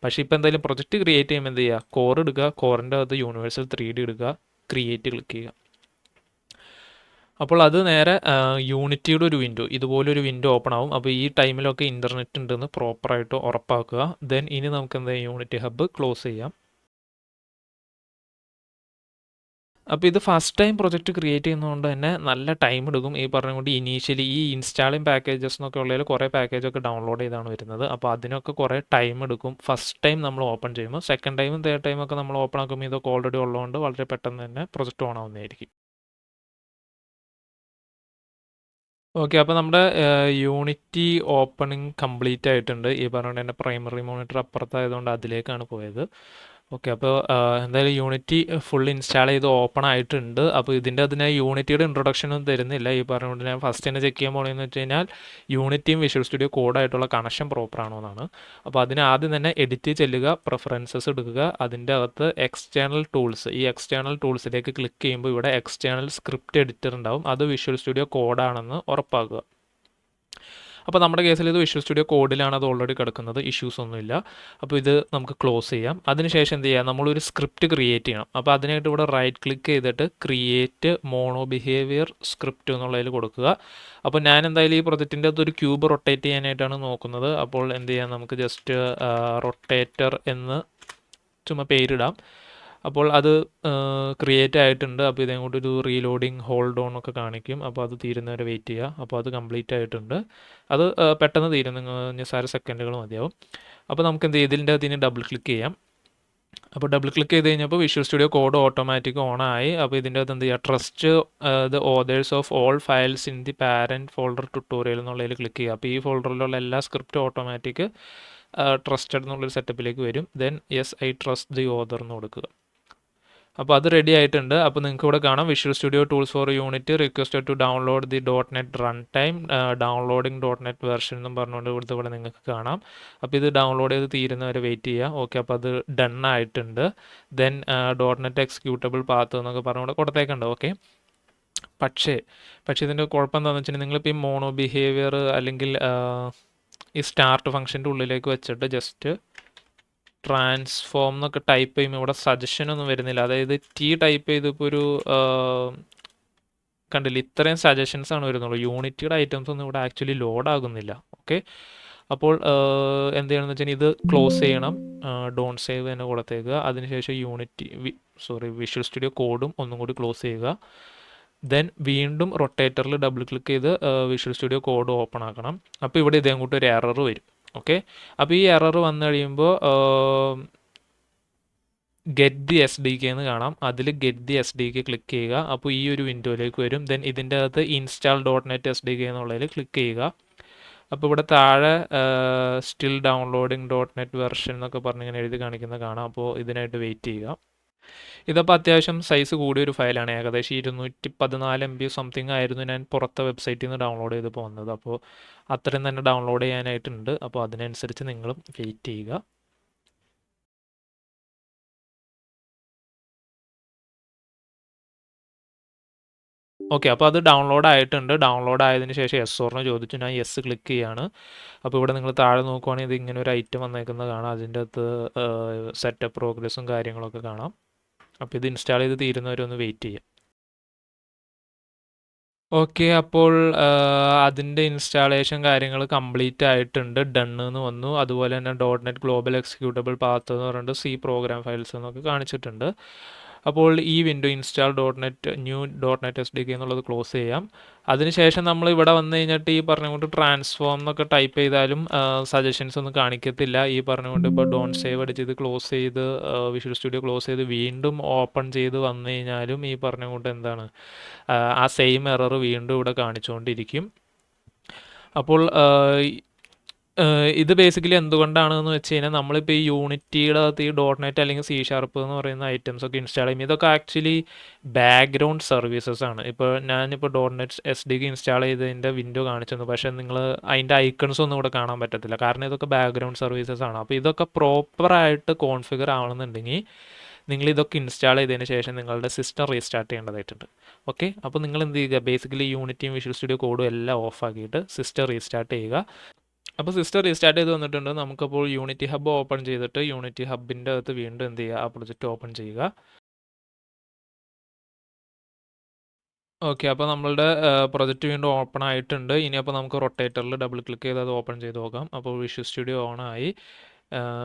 പക്ഷേ ഇപ്പോൾ എന്തായാലും പ്രൊജക്റ്റ് ക്രിയേറ്റ് ചെയ്യുമ്പോൾ എന്ത് ചെയ്യുക, കോർ എടുക്കുക, കോറിൻ്റെ അകത്ത് യൂണിവേഴ്സൽ 3D എടുക്കുക, ക്രിയേറ്റ് ക്ലിക്ക് ചെയ്യുക. അപ്പോൾ അത് നേരെ യൂണിറ്റിയുടെ ഒരു വിൻഡോ, ഇതുപോലൊരു വിൻഡോ ഓപ്പൺ ആവും. അപ്പോൾ ഈ ടൈമിലൊക്കെ ഇൻ്റർനെറ്റ് ഉണ്ടെന്ന് പ്രോപ്പറായിട്ട് ഉറപ്പാക്കുക. ദെൻ ഇനി നമുക്ക് എന്താ യൂണിറ്റി ഹബ്ബ് ക്ലോസ് ചെയ്യാം. അപ്പോൾ ഇത് ഫസ്റ്റ് ടൈം പ്രൊജക്റ്റ് ക്രിയേറ്റ് ചെയ്യുന്നതുകൊണ്ട് തന്നെ നല്ല ടൈം എടുക്കും. ഈ പറഞ്ഞുകൊണ്ട് ഇനീഷ്യലി ഈ ഇൻസ്റ്റാളിങ് പാക്കേജസ് എന്നൊക്കെ ഉള്ളതിൽ കുറേ പാക്കേജൊക്കെ ഡൗൺലോഡ് ചെയ്താണ് വരുന്നത്. അപ്പോൾ അതിനൊക്കെ കുറേ ടൈം എടുക്കും ഫസ്റ്റ് ടൈം നമ്മൾ ഓപ്പൺ ചെയ്യുമ്പോൾ. സെക്കൻഡ് ടൈമും തേർഡ് ടൈമൊക്കെ നമ്മൾ ഓപ്പൺ ആക്കുമ്പോൾ ഇതൊക്കെ ഓൾറെഡി ഉള്ളതുകൊണ്ട് വളരെ പെട്ടെന്ന് തന്നെ പ്രൊജക്റ്റ് ഓൺ ആവുന്നതായിരിക്കും. ഓക്കെ, അപ്പോൾ നമ്മുടെ യൂണിറ്റി ഓപ്പണിംഗ് കംപ്ലീറ്റ് ആയിട്ടുണ്ട്. ഈ പറഞ്ഞുകൊണ്ട് തന്നെ പ്രൈമറി മോണിറ്റർ അപ്പുറത്തായതുകൊണ്ട് അതിലേക്കാണ് പോയത്. ഓക്കെ, അപ്പോൾ എന്തായാലും യൂണിറ്റി ഫുൾ ഇൻസ്റ്റാൾ ചെയ്ത് ഓപ്പൺ ആയിട്ടുണ്ട്. അപ്പോൾ ഇതിൻ്റെ അതിന് യൂണിറ്റിയുടെ ഇൻട്രൊഡക്ഷനൊന്നും തരുന്നില്ല. ഈ പറഞ്ഞുകൊണ്ട് ഞാൻ ഫസ്റ്റ് തന്നെ ചെക്ക് ചെയ്യാൻ പോകണമെന്ന് വെച്ച് കഴിഞ്ഞാൽ യൂണിറ്റിയും വിഷ്വൽ സ്റ്റുഡിയോ കോഡായിട്ടുള്ള കണക്ഷൻ പ്രോപ്പർ ആണോ എന്നാണ്. അപ്പോൾ അതിന് ആദ്യം തന്നെ എഡിറ്റ് ചെല്ലുക, പ്രിഫറൻസസ് എടുക്കുക, അതിൻ്റെ അകത്ത് എക്സ്റ്റേണൽ ടൂൾസ്, ഈ എക്സ്റ്റേണൽ ടൂൾസിലേക്ക് ക്ലിക്ക് ചെയ്യുമ്പോൾ ഇവിടെ എക്സ്റ്റേണൽ സ്ക്രിപ്റ്റ് എഡിറ്റർ ഉണ്ടാവും. അത് വിഷ്വൽ സ്റ്റുഡിയോ കോഡാണെന്ന് ഉറപ്പാക്കുക. അപ്പോൾ നമ്മുടെ കേസിൽ ഇത് വിഷ്വൽ സ്റ്റുഡിയോ കോഡിലാണ് അത് ഓൾറെഡി കിടക്കുന്നത്, ഇഷ്യൂസ് ഒന്നുമില്ല. അപ്പോൾ ഇത് നമുക്ക് ക്ലോസ് ചെയ്യാം. അതിനുശേഷം എന്ത് ചെയ്യാം, നമ്മളൊരു സ്ക്രിപ്റ്റ് ക്രിയേറ്റ് ചെയ്യണം. അപ്പോൾ അതിനായിട്ട് ഇവിടെ റൈറ്റ് ക്ലിക്ക് ചെയ്തിട്ട് ക്രിയേറ്റ് മോണോ ബിഹേവിയർ സ്ക്രിപ്റ്റ് എന്നുള്ളതിൽ കൊടുക്കുക. അപ്പോൾ ഞാൻ എന്തായാലും ഈ പ്രൊജക്റ്റിൻ്റെ അകത്തൊരു ക്യൂബ് റൊട്ടേറ്റ് ചെയ്യാനായിട്ടാണ് നോക്കുന്നത്. അപ്പോൾ എന്ത് ചെയ്യാം, നമുക്ക് ജസ്റ്റ് റൊട്ടേറ്റർ എന്ന് ചുമ്മാ പേരിടാം. അപ്പോൾ അത് ക്രിയേറ്റ് ആയിട്ടുണ്ട്. അപ്പോൾ ഇതേകൊണ്ടൊരു റീലോഡിങ് ഹോൾഡ് ഓൺ ഒക്കെ കാണിക്കും. അപ്പോൾ അത് തീരുന്നവരെ വെയിറ്റ് ചെയ്യുക. അപ്പോൾ അത് കംപ്ലീറ്റ് ആയിട്ടുണ്ട്. അത് പെട്ടെന്ന് തീരും, നിസ്സാര സെക്കൻഡുകൾ മതിയാവും. അപ്പോൾ നമുക്ക് എന്ത് ചെയ്യും, ഇതിൻ്റെ അതിന് ഡബിൾ ക്ലിക്ക് ചെയ്യാം. അപ്പോൾ ഡബിൾ ക്ലിക്ക് ചെയ്ത് കഴിഞ്ഞപ്പോൾ Visual Studio Code automatic on ആയി. അപ്പോൾ ഇതിൻ്റെ അകത്ത് എന്ത് ചെയ്യുക, trust the authors of all files in the parent folder tutorial എന്നുള്ളതിൽ ക്ലിക്ക് ചെയ്യുക. അപ്പോൾ ഈ ഫോൾഡറിലുള്ള എല്ലാ സ്ക്രിപ്റ്റും ഓട്ടോമാറ്റിക് ട്രസ്റ്റഡ് എന്നുള്ളൊരു സെറ്റപ്പിലേക്ക് വരും. Then yes I trust the author എന്ന് കൊടുക്കുക. അപ്പോൾ അത് റെഡി ആയിട്ടുണ്ട്. അപ്പോൾ നിങ്ങൾക്ക് ഇവിടെ കാണാം visual studio tools for unit requested to download the .NET run time downloading .NET version എന്നും പറഞ്ഞുകൊണ്ട് ഇവിടുത്തെ ഇവിടെ നിങ്ങൾക്ക് കാണാം. അപ്പോൾ ഇത് ഡൗൺലോഡ് ചെയ്ത് തീരുന്നവരെ വെയിറ്റ് ചെയ്യുക. ഓക്കെ, അപ്പോൾ അത് ഡൺ ആയിട്ടുണ്ട്. ദെൻ .NET എക്സിക്യൂട്ടബിൾ പാത്ത് എന്നൊക്കെ പറഞ്ഞുകൊണ്ട് കൊടുത്തേക്കുണ്ട്. ഓക്കെ, പക്ഷേ ഇതിൻ്റെ കുഴപ്പം എന്താണെന്ന് വെച്ചിട്ടുണ്ടെങ്കിൽ നിങ്ങളിപ്പോൾ ഈ മോണോ ബിഹേവിയർ അല്ലെങ്കിൽ ഈ സ്റ്റാർട്ട് ഫംഗ്ഷൻ്റെ ഉള്ളിലേക്ക് വെച്ചിട്ട് ജസ്റ്റ് ട്രാൻസ്ഫോം എന്നൊക്കെ ടൈപ്പ് ചെയ്യുമ്പോൾ ഇവിടെ സജഷൻ ഒന്നും വരുന്നില്ല. അതായത് ടൈപ്പ് ചെയ്തപ്പോൾ ഒരു കണ്ടില്ല, ഇത്രയും സജഷൻസ് ആണ് വരുന്നുള്ളൂ. യൂണിറ്റിയുടെ ഐറ്റംസ് ഒന്നും ഇവിടെ ആക്ച്വലി ലോഡ് ആകുന്നില്ല. ഓക്കെ, അപ്പോൾ എന്ത് ചെയ്യണമെന്ന് വെച്ചാൽ ഇത് ക്ലോസ് ചെയ്യണം, ഡോണ്ട് സേവ് തന്നെ കൊടുത്തേക്കുക. അതിനുശേഷം വിഷ്വൽ സ്റ്റുഡിയോ കോഡും ഒന്നും കൂടി ക്ലോസ് ചെയ്യുക. ദെൻ വീണ്ടും റൊട്ടേറ്ററിൽ ഡബിൾ ക്ലിക്ക് ചെയ്ത് വിഷ്വൽ സ്റ്റുഡിയോ കോഡ് ഓപ്പൺ ആക്കണം. അപ്പോൾ ഇവിടെ ഇതേ കൂട്ട് ഒരു എറർ വരും. ഓക്കെ, അപ്പോൾ ഈ എറർ വന്നു കഴിയുമ്പോൾ ഗെറ്റ് ദി SDK എന്ന് കാണാം. അതിൽ ഗെറ്റ് ദി SDK ക്ലിക്ക് ചെയ്യുക. അപ്പോൾ ഈ ഒരു വിൻഡോയിലേക്ക് വരും. ദെൻ ഇതിൻ്റെ അകത്ത് ഇൻസ്റ്റാൾ .NET SDK എന്നുള്ളതിൽ ക്ലിക്ക് ചെയ്യുക. അപ്പോൾ ഇവിടെ താഴെ സ്റ്റിൽ ഡൗൺലോഡിങ് .NET വെർഷൻ എന്നൊക്കെ പറഞ്ഞ് ഇങ്ങനെ എഴുതി കാണിക്കുന്നത് കാണാം. അപ്പോൾ ഇതിനായിട്ട് വെയിറ്റ് ചെയ്യുക. ഇതപ്പോൾ അത്യാവശ്യം സൈസ് കൂടിയൊരു ഫയലാണ്. ഏകദേശം 214 MB സംതിങ് ആയിരുന്നു ഞാൻ പുറത്തെ വെബ്സൈറ്റിൽ നിന്ന് ഡൗൺലോഡ് ചെയ്ത് പോകുന്നത്. അപ്പോൾ അത്രയും തന്നെ ഡൗൺലോഡ് ചെയ്യാനായിട്ടുണ്ട്. അപ്പോൾ അതിനനുസരിച്ച് നിങ്ങളും വെയിറ്റ് ചെയ്യുക. ഓക്കെ, അപ്പോൾ അത് ഡൗൺലോഡ് ആയിട്ടുണ്ട്. ഡൗൺലോഡ് ആയതിന് ശേഷം യെസ് ഓർന്ന് ചോദിച്ചു. ഞാൻ യെസ് ക്ലിക്ക് ചെയ്യാണ്. അപ്പോൾ ഇവിടെ നിങ്ങൾ താഴെ നോക്കുവാണെങ്കിൽ ഇത് ഇങ്ങനെ ഒരു ഐറ്റം വന്നേക്കുന്നത് കാണാം. അതിൻ്റെ അകത്ത് സെറ്റപ്പ് പ്രോഗ്രസ്സും കാര്യങ്ങളൊക്കെ കാണാം. അപ്പോൾ ഇത് ഇൻസ്റ്റാൾ ചെയ്ത് തീരുന്നവരെ ഒന്ന് വെയിറ്റ് ചെയ്യാം. ഓക്കെ, അപ്പോൾ അതിൻ്റെ ഇൻസ്റ്റാളേഷൻ കാര്യങ്ങൾ കംപ്ലീറ്റ് ആയിട്ടുണ്ട്. ഡൺ എന്ന് വന്നു. അതുപോലെ തന്നെ .NET ഗ്ലോബൽ എക്സിക്യൂട്ടബിൾ പാത്ത് എന്ന് പറഞ്ഞിട്ട് C പ്രോഗ്രാം ഫയൽസ് എന്നൊക്കെ കാണിച്ചിട്ടുണ്ട്. അപ്പോൾ ഈ window install new .NET SDK എന്നുള്ളത് ക്ലോസ് ചെയ്യാം. അതിനുശേഷം നമ്മൾ ഇവിടെ വന്നു കഴിഞ്ഞിട്ട് ഈ പറഞ്ഞുകൊണ്ട് ട്രാൻസ്ഫോം എന്നൊക്കെ ടൈപ്പ് ചെയ്താലും സജഷൻസ് ഒന്നും കാണിക്കത്തില്ല. ഈ പറഞ്ഞുകൊണ്ട് ഇപ്പോൾ ഡോണ്ട് സേവ് അടിച്ച് ഇത് ക്ലോസ് ചെയ്ത് വിഷ്വൽ സ്റ്റുഡിയോ ക്ലോസ് ചെയ്ത് വീണ്ടും ഓപ്പൺ ചെയ്ത് വന്നു കഴിഞ്ഞാലും ഈ പറഞ്ഞുകൊണ്ട് എന്താണ് ആ സെയിം എറർ വീണ്ടും ഇവിടെ കാണിച്ചുകൊണ്ടിരിക്കും. അപ്പോൾ ഇത് ബേസിക്കലി എന്തുകൊണ്ടാണെന്ന് വെച്ച് കഴിഞ്ഞാൽ നമ്മളിപ്പോൾ ഈ യൂണിറ്റിയുടെ അകത്ത് ഈ .NET അല്ലെങ്കിൽ C# എന്ന് പറയുന്ന ഐറ്റംസ് ഒക്കെ ഇൻസ്റ്റാൾ ചെയ്യും. ഇതൊക്കെ ആക്ച്വലി ബാക്ക്ഗ്രൗണ്ട് സർവീസസ് ആണ്. ഇപ്പോൾ ഞാനിപ്പോൾ .NET SDK ഇൻസ്റ്റാൾ ചെയ്തതിൻ്റെ വിൻഡോ കാണിച്ചിരുന്നു. പക്ഷേ നിങ്ങൾ അതിൻ്റെ ഐക്കൺസ് ഒന്നും ഇവിടെ കാണാൻ പറ്റത്തില്ല. കാരണം ഇതൊക്കെ ബാക്ക്ഗ്രൗണ്ട് സർവീസസ് ആണ്. അപ്പോൾ ഇതൊക്കെ പ്രോപ്പറായിട്ട് കോൺഫിഗർ ആവണമെന്നുണ്ടെങ്കിൽ നിങ്ങൾ ഇതൊക്കെ ഇൻസ്റ്റാൾ ചെയ്തതിന് ശേഷം നിങ്ങളുടെ സിസ്റ്റം റീസ്റ്റാർട്ട് ചെയ്യേണ്ടതായിട്ടുണ്ട്. ഓക്കെ, അപ്പോൾ നിങ്ങൾ എന്ത് ചെയ്യുക, ബേസിക്കലി യൂണിറ്റിയും വിഷ്വൽ സ്റ്റുഡിയോ കോഡും എല്ലാം ഓഫാക്കിയിട്ട് സിസ്റ്റം റീസ്റ്റാർട്ട് ചെയ്യുക. അപ്പോൾ സിസ്റ്റം റീസ്റ്റാർട്ട് ചെയ്ത് വന്നിട്ടുണ്ട്. നമുക്കപ്പോൾ യൂണിറ്റി ഹബ്ബ് ഓപ്പൺ ചെയ്തിട്ട് യൂണിറ്റി ഹബ്ബിൻ്റെ അകത്ത് വീണ്ടും എന്ത് ചെയ്യുക, ആ പ്രൊജക്റ്റ് ഓപ്പൺ ചെയ്യുക. ഓക്കെ, അപ്പോൾ നമ്മളുടെ പ്രൊജക്റ്റ് വീണ്ടും ഓപ്പൺ ആയിട്ടുണ്ട്. ഇനി അപ്പോൾ നമുക്ക് റൊട്ടേറ്ററിൽ ഡബിൾ ക്ലിക്ക് ചെയ്ത് അത് ഓപ്പൺ ചെയ്ത് നോക്കാം. അപ്പോൾ വിഷ്വൽ സ്റ്റുഡിയോ ഓണായി.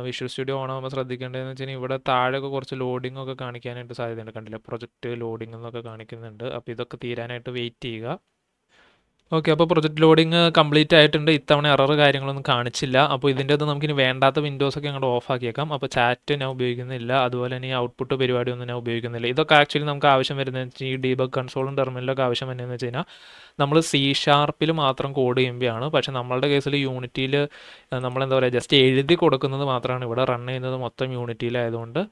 വിഷ്വൽ സ്റ്റുഡിയോ ഓണാകുമ്പോൾ ശ്രദ്ധിക്കേണ്ടതെന്ന് വെച്ച് കഴിഞ്ഞാൽ ഇവിടെ താഴെയൊക്കെ കുറച്ച് ലോഡിംഗ് ഒക്കെ കാണിക്കാനായിട്ട് സാധ്യതയുണ്ട്. കണ്ടില്ല, പ്രൊജക്റ്റ് ലോഡിംഗ് എന്നൊക്കെ കാണിക്കുന്നുണ്ട്. അപ്പോൾ ഇതൊക്കെ തീരാനായിട്ട് വെയിറ്റ് ചെയ്യുക. ഓക്കെ, അപ്പോൾ പ്രൊജക്റ്റ് ലോഡിങ് കംപ്ലീറ്റ് ആയിട്ടുണ്ട്. ഇത്തവണ എറർ കാര്യങ്ങളൊന്നും കാണിച്ചില്ല. അപ്പോൾ ഇതിൻ്റെ അത് നമുക്കിനി വേണ്ടാത്ത വിൻഡോസൊക്കെ അങ്ങോട്ട് ഓഫ് ആക്കിയേക്കാം. അപ്പോൾ ചാറ്റ് ഞാൻ ഉപയോഗിക്കുന്നില്ല. അതുപോലെ തന്നെ ഈ ഔട്ട്പുട്ട് പരിപാടിയൊന്നും ഞാൻ ഉപയോഗിക്കുന്നില്ല. ഇതൊക്കെ ആക്ച്വലി നമുക്ക് ആവശ്യം വരുന്നതെന്ന് വെച്ചാൽ ഈ ഡീബഗ് കൺസോളും ടെർമിനലൊക്കെ ആവശ്യം വരുന്നതെന്ന് വെച്ച് കഴിഞ്ഞാൽ നമ്മൾ C# മാത്രം കോഡ് ചെയ്യുമ്പോഴാണ്. പക്ഷേ നമ്മളുടെ കേസിൽ യൂണിറ്റിയിൽ നമ്മളെന്താ പറയുക, ജസ്റ്റ് എഴുതി കൊടുക്കുന്നത് മാത്രമാണ്. ഇവിടെ റൺ ചെയ്യുന്നത് മൊത്തം യൂണിറ്റിയിലായതുകൊണ്ട്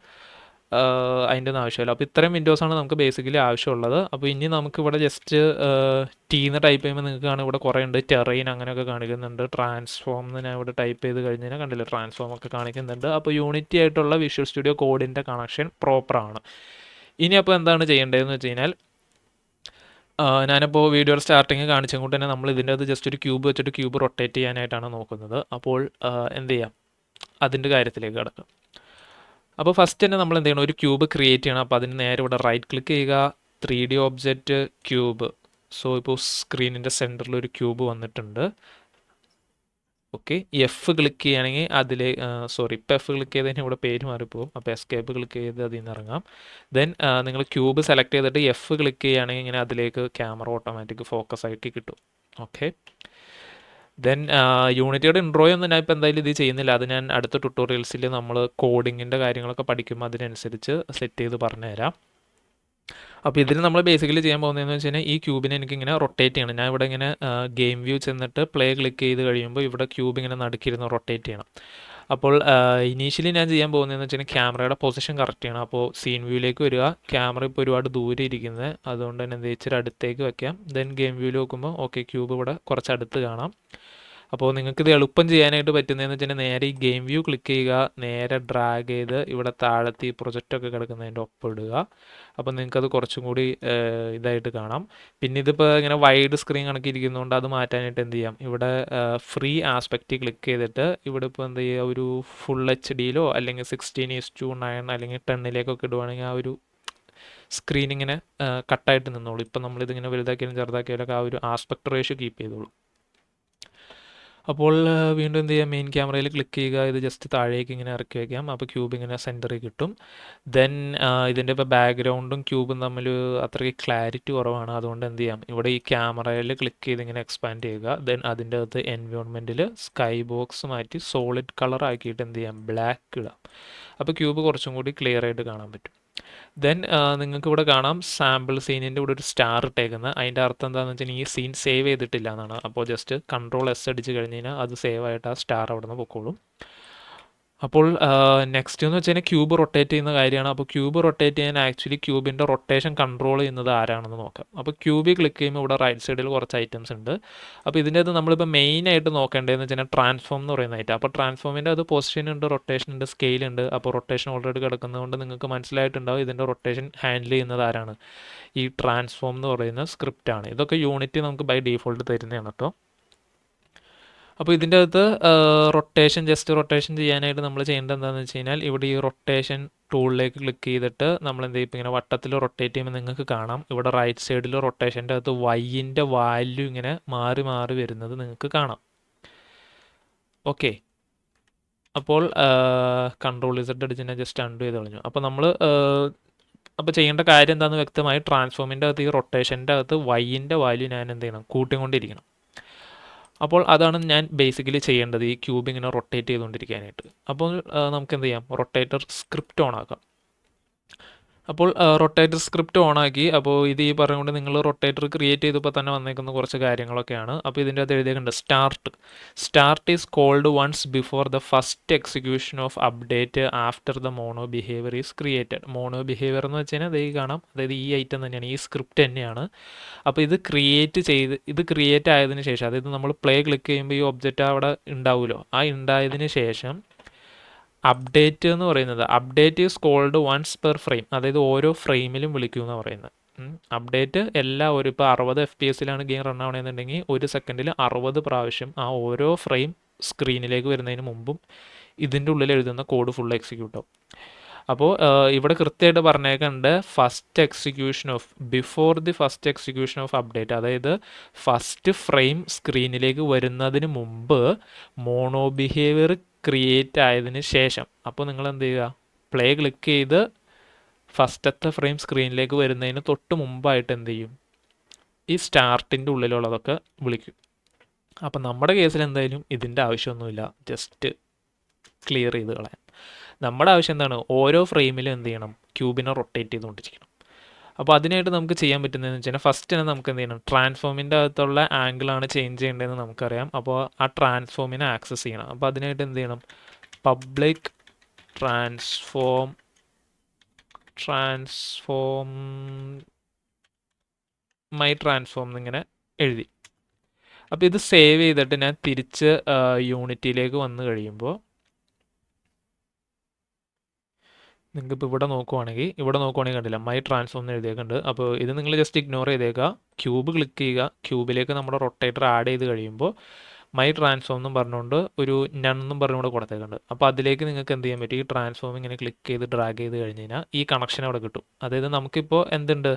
അതിൻ്റെ ഒന്നും ആവശ്യമില്ല. അപ്പോൾ ഇത്രയും വിൻഡോസാണ് നമുക്ക് ബേസിക്കലി ആവശ്യമുള്ളത്. അപ്പോൾ ഇനി നമുക്കിവിടെ ജസ്റ്റ് ടീന്ന് ടൈപ്പ് ചെയ്യുമ്പോൾ നിങ്ങൾക്ക് കാണാൻ ഇവിടെ കുറേ ഉണ്ട്. ടെറൈൻ അങ്ങനെയൊക്കെ കാണിക്കുന്നുണ്ട്. ട്രാൻസ്ഫോം എന്ന് ഞാൻ ഇവിടെ ടൈപ്പ് ചെയ്ത് കഴിഞ്ഞ് കഴിഞ്ഞാൽ കണ്ടില്ല, ട്രാൻസ്ഫോം ഒക്കെ കാണിക്കുന്നുണ്ട്. അപ്പോൾ യൂണിറ്റി ആയിട്ടുള്ള വിഷ്വൽ സ്റ്റുഡിയോ കോഡിൻ്റെ കണക്ഷൻ പ്രോപ്പറാണ്. ഇനി അപ്പോൾ എന്താണ് ചെയ്യേണ്ടതെന്ന് വെച്ച് കഴിഞ്ഞാൽ ഞാനിപ്പോൾ വീഡിയോ സ്റ്റാർട്ടിങ് കാണിച്ചുകൊണ്ട് തന്നെ നമ്മൾ ഇതിൻ്റെ അത് ജസ്റ്റ് ഒരു ക്യൂബ് വെച്ചിട്ട് ക്യൂബ് റൊട്ടേറ്റ് ചെയ്യാനായിട്ടാണ് നോക്കുന്നത്. അപ്പോൾ എന്ത് ചെയ്യാം, അതിൻ്റെ കാര്യത്തിലേക്ക് കിടക്കാം. അപ്പോൾ ഫസ്റ്റ് തന്നെ നമ്മൾ എന്ത് ചെയ്യണം, ഒരു ക്യൂബ് ക്രിയേറ്റ് ചെയ്യണം. അപ്പോൾ അതിന് നേരെ ഇവിടെ റൈറ്റ് ക്ലിക്ക് ചെയ്യുക, 3D ഒബ്ജക്റ്റ് ക്യൂബ്. സോ ഇപ്പോൾ സ്ക്രീനിൻ്റെ സെൻറ്ററിൽ ഒരു ക്യൂബ് വന്നിട്ടുണ്ട്. ഓക്കെ, F ക്ലിക്ക് ചെയ്യുകയാണെങ്കിൽ ഇപ്പോൾ F ക്ലിക്ക് ചെയ്തതിന് ഇവിടെ പേര് മാറിപ്പോകും. അപ്പോൾ എസ്കേപ്പ് ക്ലിക്ക് ചെയ്ത് അതിൽ നിന്ന് ഇറങ്ങാം. ദെൻ നിങ്ങൾ ക്യൂബ് സെലക്ട് ചെയ്തിട്ട് F ക്ലിക്ക് ചെയ്യുകയാണെങ്കിൽ ഇങ്ങനെ അതിലേക്ക് ക്യാമറ ഓട്ടോമാറ്റിക് ഫോക്കസ് ആയിട്ട് കിട്ടും. ഓക്കെ, ദെൻ യൂണിറ്റിയുടെ ഇൻട്രോയൊന്നും ഞാൻ ഇപ്പോൾ എന്തായാലും ഇത് ചെയ്യുന്നില്ല. അത് ഞാൻ അടുത്ത ട്യൂട്ടോറിയൽസിൽ നമ്മൾ കോഡിങ്ങിൻ്റെ കാര്യങ്ങളൊക്കെ പഠിക്കുമ്പോൾ അതിനനുസരിച്ച് സെറ്റ് ചെയ്ത് പറഞ്ഞുതരാം. അപ്പോൾ ഇതിന് നമ്മൾ ബേസിക്കലി ചെയ്യാൻ പോകുന്നതെന്ന് വെച്ച് കഴിഞ്ഞാൽ ഈ ക്യൂബിനെ എനിക്കിങ്ങനെ റൊട്ടേറ്റ് ചെയ്യണം. ഞാൻ ഇവിടെ ഇങ്ങനെ ഗെയിം വ്യൂ ചെന്നിട്ട് പ്ലേ ക്ലിക്ക് ചെയ്ത് കഴിയുമ്പോൾ ഇവിടെ ക്യൂബ് ഇങ്ങനെ നടുക്കിരുന്ന് റൊട്ടേറ്റ് ചെയ്യണം. അപ്പോൾ ഇനീഷ്യലി ഞാൻ ചെയ്യാൻ പോകുന്നതെന്ന് വെച്ച് കഴിഞ്ഞാൽ ക്യാമറയുടെ പൊസിഷൻ കറക്റ്റ് ചെയ്യണം. അപ്പോൾ സീൻ വ്യൂയിലേക്ക് വരിക. ക്യാമറ ഇപ്പോൾ ഒരുപാട് ദൂരെ ഇരിക്കുന്നത്, അതുകൊണ്ട് തന്നെ എന്ത് ഇച്ചിരി അടുത്തേക്ക് വയ്ക്കാം. ദെൻ ഗെയിം വ്യൂയിൽ നോക്കുമ്പോൾ ഓക്കെ, ക്യൂബ് ഇവിടെ കുറച്ച് അടുത്ത് കാണാം. അപ്പോൾ നിങ്ങൾക്കിത് എളുപ്പം ചെയ്യാനായിട്ട് പറ്റുന്നതെന്ന് വെച്ചാൽ നേരെ ഈ ഗെയിം വ്യൂ ക്ലിക്ക് ചെയ്യുക, നേരെ ഡ്രാഗ് ചെയ്ത് ഇവിടെ താഴത്ത് ഈ പ്രൊജക്റ്റൊക്കെ കിടക്കുന്നതിൻ്റെ ഒപ്പം ഇടുക. അപ്പോൾ നിങ്ങൾക്കത് കുറച്ചും കൂടി ഇതായിട്ട് കാണാം. പിന്നെ ഇതിപ്പോൾ ഇങ്ങനെ വൈഡ് സ്ക്രീൻ കണക്കിരിക്കുന്നതുകൊണ്ട് അത് മാറ്റാനായിട്ട് എന്ത് ചെയ്യാം, ഇവിടെ ഫ്രീ ആസ്പെക്റ്റ് ക്ലിക്ക് ചെയ്തിട്ട് ഇവിടെ ഇപ്പോൾ എന്ത് ചെയ്യുക, ഒരു ഫുൾ HD അല്ലെങ്കിൽ 16:9 അല്ലെങ്കിൽ 10 ഇടുവാണെങ്കിൽ ആ ഒരു സ്ക്രീൻ ഇങ്ങനെ കട്ടായിട്ട് നിന്നോളൂ. ഇപ്പം നമ്മളിതിങ്ങനെ വലുതാക്കിയാലും ചെറുതാക്കിയാലൊക്കെ ആ ഒരു ആസ്പെക്ട് റേഷ്യോ കീപ്പ് ചെയ്തോളൂ. അപ്പോൾ വീണ്ടും എന്ത് ചെയ്യുക, മെയിൻ ക്യാമറയിൽ ക്ലിക്ക് ചെയ്യുക, ഇത് ജസ്റ്റ് താഴേക്ക് ഇങ്ങനെ ഇറക്കി വയ്ക്കാം. അപ്പോൾ ക്യൂബ് ഇങ്ങനെ സെൻറ്ററിൽ കിട്ടും. ദെൻ ഇതിൻ്റെ ഇപ്പോൾ ബാക്ക്ഗ്രൗണ്ടും ക്യൂബും തമ്മിൽ അത്രയ്ക്ക് ക്ലാരിറ്റി കുറവാണ്. അതുകൊണ്ട് എന്ത് ചെയ്യാം, ഇവിടെ ഈ ക്യാമറയിൽ ക്ലിക്ക് ചെയ്ത് ഇങ്ങനെ എക്സ്പാൻഡ് ചെയ്യുക. ദെൻ അതിൻ്റെ അകത്ത് എൻവയോൺമെൻറ്റിൽ സ്കൈ ബോക്സ് മാറ്റി സോളിഡ് കളർ ആക്കിയിട്ട് എന്ത് ചെയ്യാം, ബ്ലാക്ക് ഇടാം. അപ്പോൾ ക്യൂബ് കുറച്ചും കൂടി ക്ലിയർ ആയിട്ട് കാണാൻ പറ്റും. ദെൻ നിങ്ങൾക്ക് ഇവിടെ കാണാം സാമ്പിൾ സീനിൻ്റെ ഇവിടെ ഒരു സ്റ്റാർ ഇട്ടേക്കുന്നത്. അതിൻ്റെ അർത്ഥം എന്താണെന്ന് വെച്ചാൽ ഈ സീൻ സേവ് ചെയ്തിട്ടില്ല എന്നാണ്. അപ്പോൾ ജസ്റ്റ് Ctrl+S അടിച്ച് കഴിഞ്ഞ് കഴിഞ്ഞാൽ അത് സേവ് ആയിട്ട് ആ സ്റ്റാർ അവിടെ നിന്ന് പൊക്കോളും. അപ്പോൾ നെക്സ്റ്റ് എന്ന് വെച്ച് കഴിഞ്ഞാൽ ക്യൂബ് റൊട്ടേറ്റ് ചെയ്യുന്ന കാര്യമാണ്. അപ്പോൾ ക്യൂബ് റൊട്ടേറ്റ് ചെയ്യാൻ ആക്ച്വലി ക്യൂബിൻ്റെ റൊട്ടേഷൻ കൺട്രോൾ ചെയ്യുന്നത് ആരാണെന്ന് നോക്കാം. അപ്പോൾ ക്യൂബിൽ ക്ലിക്ക് ചെയ്യുമ്പോൾ ഇവിടെ റൈറ്റ് സൈഡിൽ കുറച്ച് ഐറ്റംസ് ഉണ്ട്. അപ്പോൾ ഇതിൻ്റെ അത് നമ്മളിപ്പോൾ മെയിനായിട്ട് നോക്കേണ്ടതെന്ന് വെച്ചാൽ ട്രാൻസ്ഫോം എന്ന് പറയുന്ന ഐറ്റം. അപ്പോൾ ട്രാൻസ്ഫോമിൻ്റെ അത് പൊസിഷൻ ഉണ്ട്, റൊട്ടേഷൻ ഉണ്ട്, സ്കെയിൽ ഉണ്ട്. അപ്പോൾ റൊട്ടേഷൻ ഓൾറെഡി കിടക്കുന്നതുകൊണ്ട് നിങ്ങൾക്ക് മനസ്സിലായിട്ടുണ്ടാവും ഇതിൻ്റെ റൊട്ടേഷൻ ഹാൻഡിൽ ചെയ്യുന്നത് ആരാണ്. ഈ ട്രാൻസ്ഫോം എന്ന് പറയുന്ന സ്ക്രിപ്റ്റാണ്. ഇതൊക്കെ യൂണിറ്റ് നമുക്ക് ബൈ ഡീഫോൾട്ട് തരുന്നതാണ് കേട്ടോ. അപ്പോൾ ഇതിൻ്റെ അകത്ത് ജസ്റ്റ് റൊട്ടേഷൻ ചെയ്യാനായിട്ട് നമ്മൾ ചെയ്യേണ്ടത് എന്താണെന്ന് വെച്ച് കഴിഞ്ഞാൽ ഇവിടെ ഈ റൊട്ടേഷൻ ടൂളിലേക്ക് ക്ലിക്ക് ചെയ്തിട്ട് നമ്മൾ എന്ത് ചെയ്യും, ഇങ്ങനെ വട്ടത്തിൽ റൊട്ടേറ്റ് ചെയ്യുമ്പോൾ നിങ്ങൾക്ക് കാണാം ഇവിടെ റൈറ്റ് സൈഡിൽ റൊട്ടേഷൻ്റെ അകത്ത് വൈൻ്റെ വാല്യൂ ഇങ്ങനെ മാറി മാറി വരുന്നത് നിങ്ങൾക്ക് കാണാം. ഓക്കെ, അപ്പോൾ Ctrl+Z അടിച്ച് ഞാൻ ജസ്റ്റ് അൺഡു ചെയ്ത് കളഞ്ഞു. അപ്പോൾ നമ്മൾ അപ്പോൾ ചെയ്യേണ്ട കാര്യം എന്താണെന്ന് വ്യക്തമായി ട്രാൻസ്ഫോമിൻ്റെ അകത്ത് ഈ റൊട്ടേഷൻ്റെ അകത്ത് വൈൻ്റെ വാല്യൂ ഞാൻ എന്ത് ചെയ്യണം, കൂട്ടിക്കൊണ്ടിരിക്കണം. അപ്പോൾ അതാണ് ഞാൻ ബേസിക്കലി ചെയ്യേണ്ടത്, ഈ ക്യൂബ് ഇങ്ങനെ റൊട്ടേറ്റ് ചെയ്തുകൊണ്ടിരിക്കാനായിട്ട്. അപ്പോൾ നമുക്ക് എന്ത് ചെയ്യാം, റൊട്ടേറ്റർ സ്ക്രിപ്റ്റ് ഓൺ ആക്കാം. അപ്പോൾ റൊട്ടേറ്റർ സ്ക്രിപ്റ്റ് ഓണാക്കി. അപ്പോൾ ഇത് ഈ പറഞ്ഞുകൊണ്ട് നിങ്ങൾ റൊട്ടേറ്റർ ക്രിയേറ്റ് ചെയ്തപ്പോൾ തന്നെ വന്നേക്കുന്ന കുറച്ച് കാര്യങ്ങളൊക്കെയാണ്. അപ്പോൾ ഇതിൻ്റെ അകത്ത് എഴുതിയിട്ടുണ്ട് start is called once before the first execution of update after the mono behaviour is created. Mono behaviour എന്ന് വെച്ച് കഴിഞ്ഞാൽ അത് ഈ കാണാം, അതായത് ഈ ഐറ്റം തന്നെയാണ്, ഈ സ്ക്രിപ്റ്റ് തന്നെയാണ്. അപ്പോൾ ഇത് ക്രിയേറ്റ് ആയതിനു ശേഷം, അതായത് നമ്മൾ പ്ലേ ക്ലിക്ക് ചെയ്യുമ്പോൾ ഈ ഒബ്ജക്റ്റ് അവിടെ ഉണ്ടാവുമല്ലോ, ആ ഉണ്ടായതിന് ശേഷം അപ്ഡേറ്റ് എന്ന് പറയുന്നത്, update is called once per frame, അതായത് ഓരോ ഫ്രെയിമിലും വിളിക്കുമെന്ന് പറയുന്നത്. അപ്ഡേറ്റ് ഒരു ഇപ്പോൾ 60 FPS ഗെയിം റൺ ആവണമെന്നുണ്ടെങ്കിൽ 1 സെക്കൻഡിൽ 60 പ്രാവശ്യം ആ ഓരോ ഫ്രെയിം സ്ക്രീനിലേക്ക് വരുന്നതിന് മുമ്പും ഇതിൻ്റെ ഉള്ളിൽ എഴുതുന്ന കോഡ് ഫുൾ എക്സിക്യൂട്ട് ആവും. അപ്പോൾ ഇവിടെ കൃത്യമായിട്ട് പറഞ്ഞേക്കുന്നുണ്ട് before the first execution of update, അതായത് ഫസ്റ്റ് ഫ്രെയിം സ്ക്രീനിലേക്ക് വരുന്നതിന് മുമ്പ് മോണോ ബിഹേവിയർ ക്രിയേറ്റ് ആയതിന് ശേഷം. അപ്പോൾ നിങ്ങൾ എന്ത് ചെയ്യുക, പ്ലേ ക്ലിക്ക് ചെയ്ത് ഫസ്റ്റത്തെ ഫ്രെയിം സ്ക്രീനിലേക്ക് വരുന്നതിന് തൊട്ട് മുമ്പായിട്ട് എന്ത് ചെയ്യും, ഈ സ്റ്റാർട്ടിൻ്റെ ഉള്ളിലുള്ളതൊക്കെ വിളിക്കും. അപ്പം നമ്മുടെ കേസിൽ എന്തായാലും ഇതിൻ്റെ ആവശ്യമൊന്നുമില്ല, ജസ്റ്റ് ക്ലിയർ ചെയ്ത് കളയാം. നമ്മുടെ ആവശ്യം എന്താണ്, ഓരോ ഫ്രെയിമിലും എന്ത് ചെയ്യണം, ക്യൂബിനെ റൊട്ടേറ്റ് ചെയ്തുകൊണ്ടിരിക്കണം. അപ്പോൾ അതിനായിട്ട് നമുക്ക് ചെയ്യാൻ പറ്റുന്നതെന്ന് വെച്ച് കഴിഞ്ഞാൽ ഫസ്റ്റ് തന്നെ നമുക്ക് എന്ത് ചെയ്യണം, ട്രാൻസ്ഫോമിൻ്റെ അകത്തുള്ള ആംഗിളാണ് ചേഞ്ച് ചെയ്യേണ്ടതെന്ന് നമുക്കറിയാം. അപ്പോൾ ആ ട്രാൻസ്ഫോമിനെ ആക്സസ് ചെയ്യണം. അപ്പോൾ അതിനായിട്ട് എന്ത് ചെയ്യണം, പബ്ലിക് ട്രാൻസ്ഫോം മൈ ട്രാൻസ്ഫോം എന്നിങ്ങനെ എഴുതി. അപ്പോൾ ഇത് സേവ് ചെയ്തിട്ട് ഞാൻ തിരിച്ച് യൂണിറ്റിയിലേക്ക് വന്നു കഴിയുമ്പോൾ നിങ്ങൾക്കിപ്പോൾ ഇവിടെ നോക്കുവാണെങ്കിൽ കണ്ടില്ല, മൈ ട്രാൻസ്ഫോം എന്ന് എഴുതിയേക്കുന്നുണ്ട്. അപ്പോൾ ഇത് നിങ്ങൾ ജസ്റ്റ് ഇഗ്നോർ ചെയ്തേക്കുക. ക്യൂബ് ക്ലിക്ക് ചെയ്യുക, ക്യൂബിലേക്ക് നമ്മുടെ റൊട്ടേറ്റർ ആഡ് ചെയ്ത് കഴിയുമ്പോൾ മൈ ട്രാൻസ്ഫോം എന്നും പറഞ്ഞുകൊണ്ട് ഒരു നന്നും പറഞ്ഞുകൊണ്ട് കൊടുത്തേക്കുന്നുണ്ട്. അപ്പോൾ അതിലേക്ക് നിങ്ങൾക്ക് എന്ത് ചെയ്യാൻ പറ്റും, ഈ ട്രാൻസ്ഫോം ഇങ്ങനെ ക്ലിക്ക് ചെയ്ത് ഡ്രാഗ് ചെയ്ത് കഴിഞ്ഞ് കഴിഞ്ഞാൽ ഈ കണക്ഷൻ അവിടെ കിട്ടും. അതായത് നമുക്കിപ്പോൾ എന്തുണ്ട്,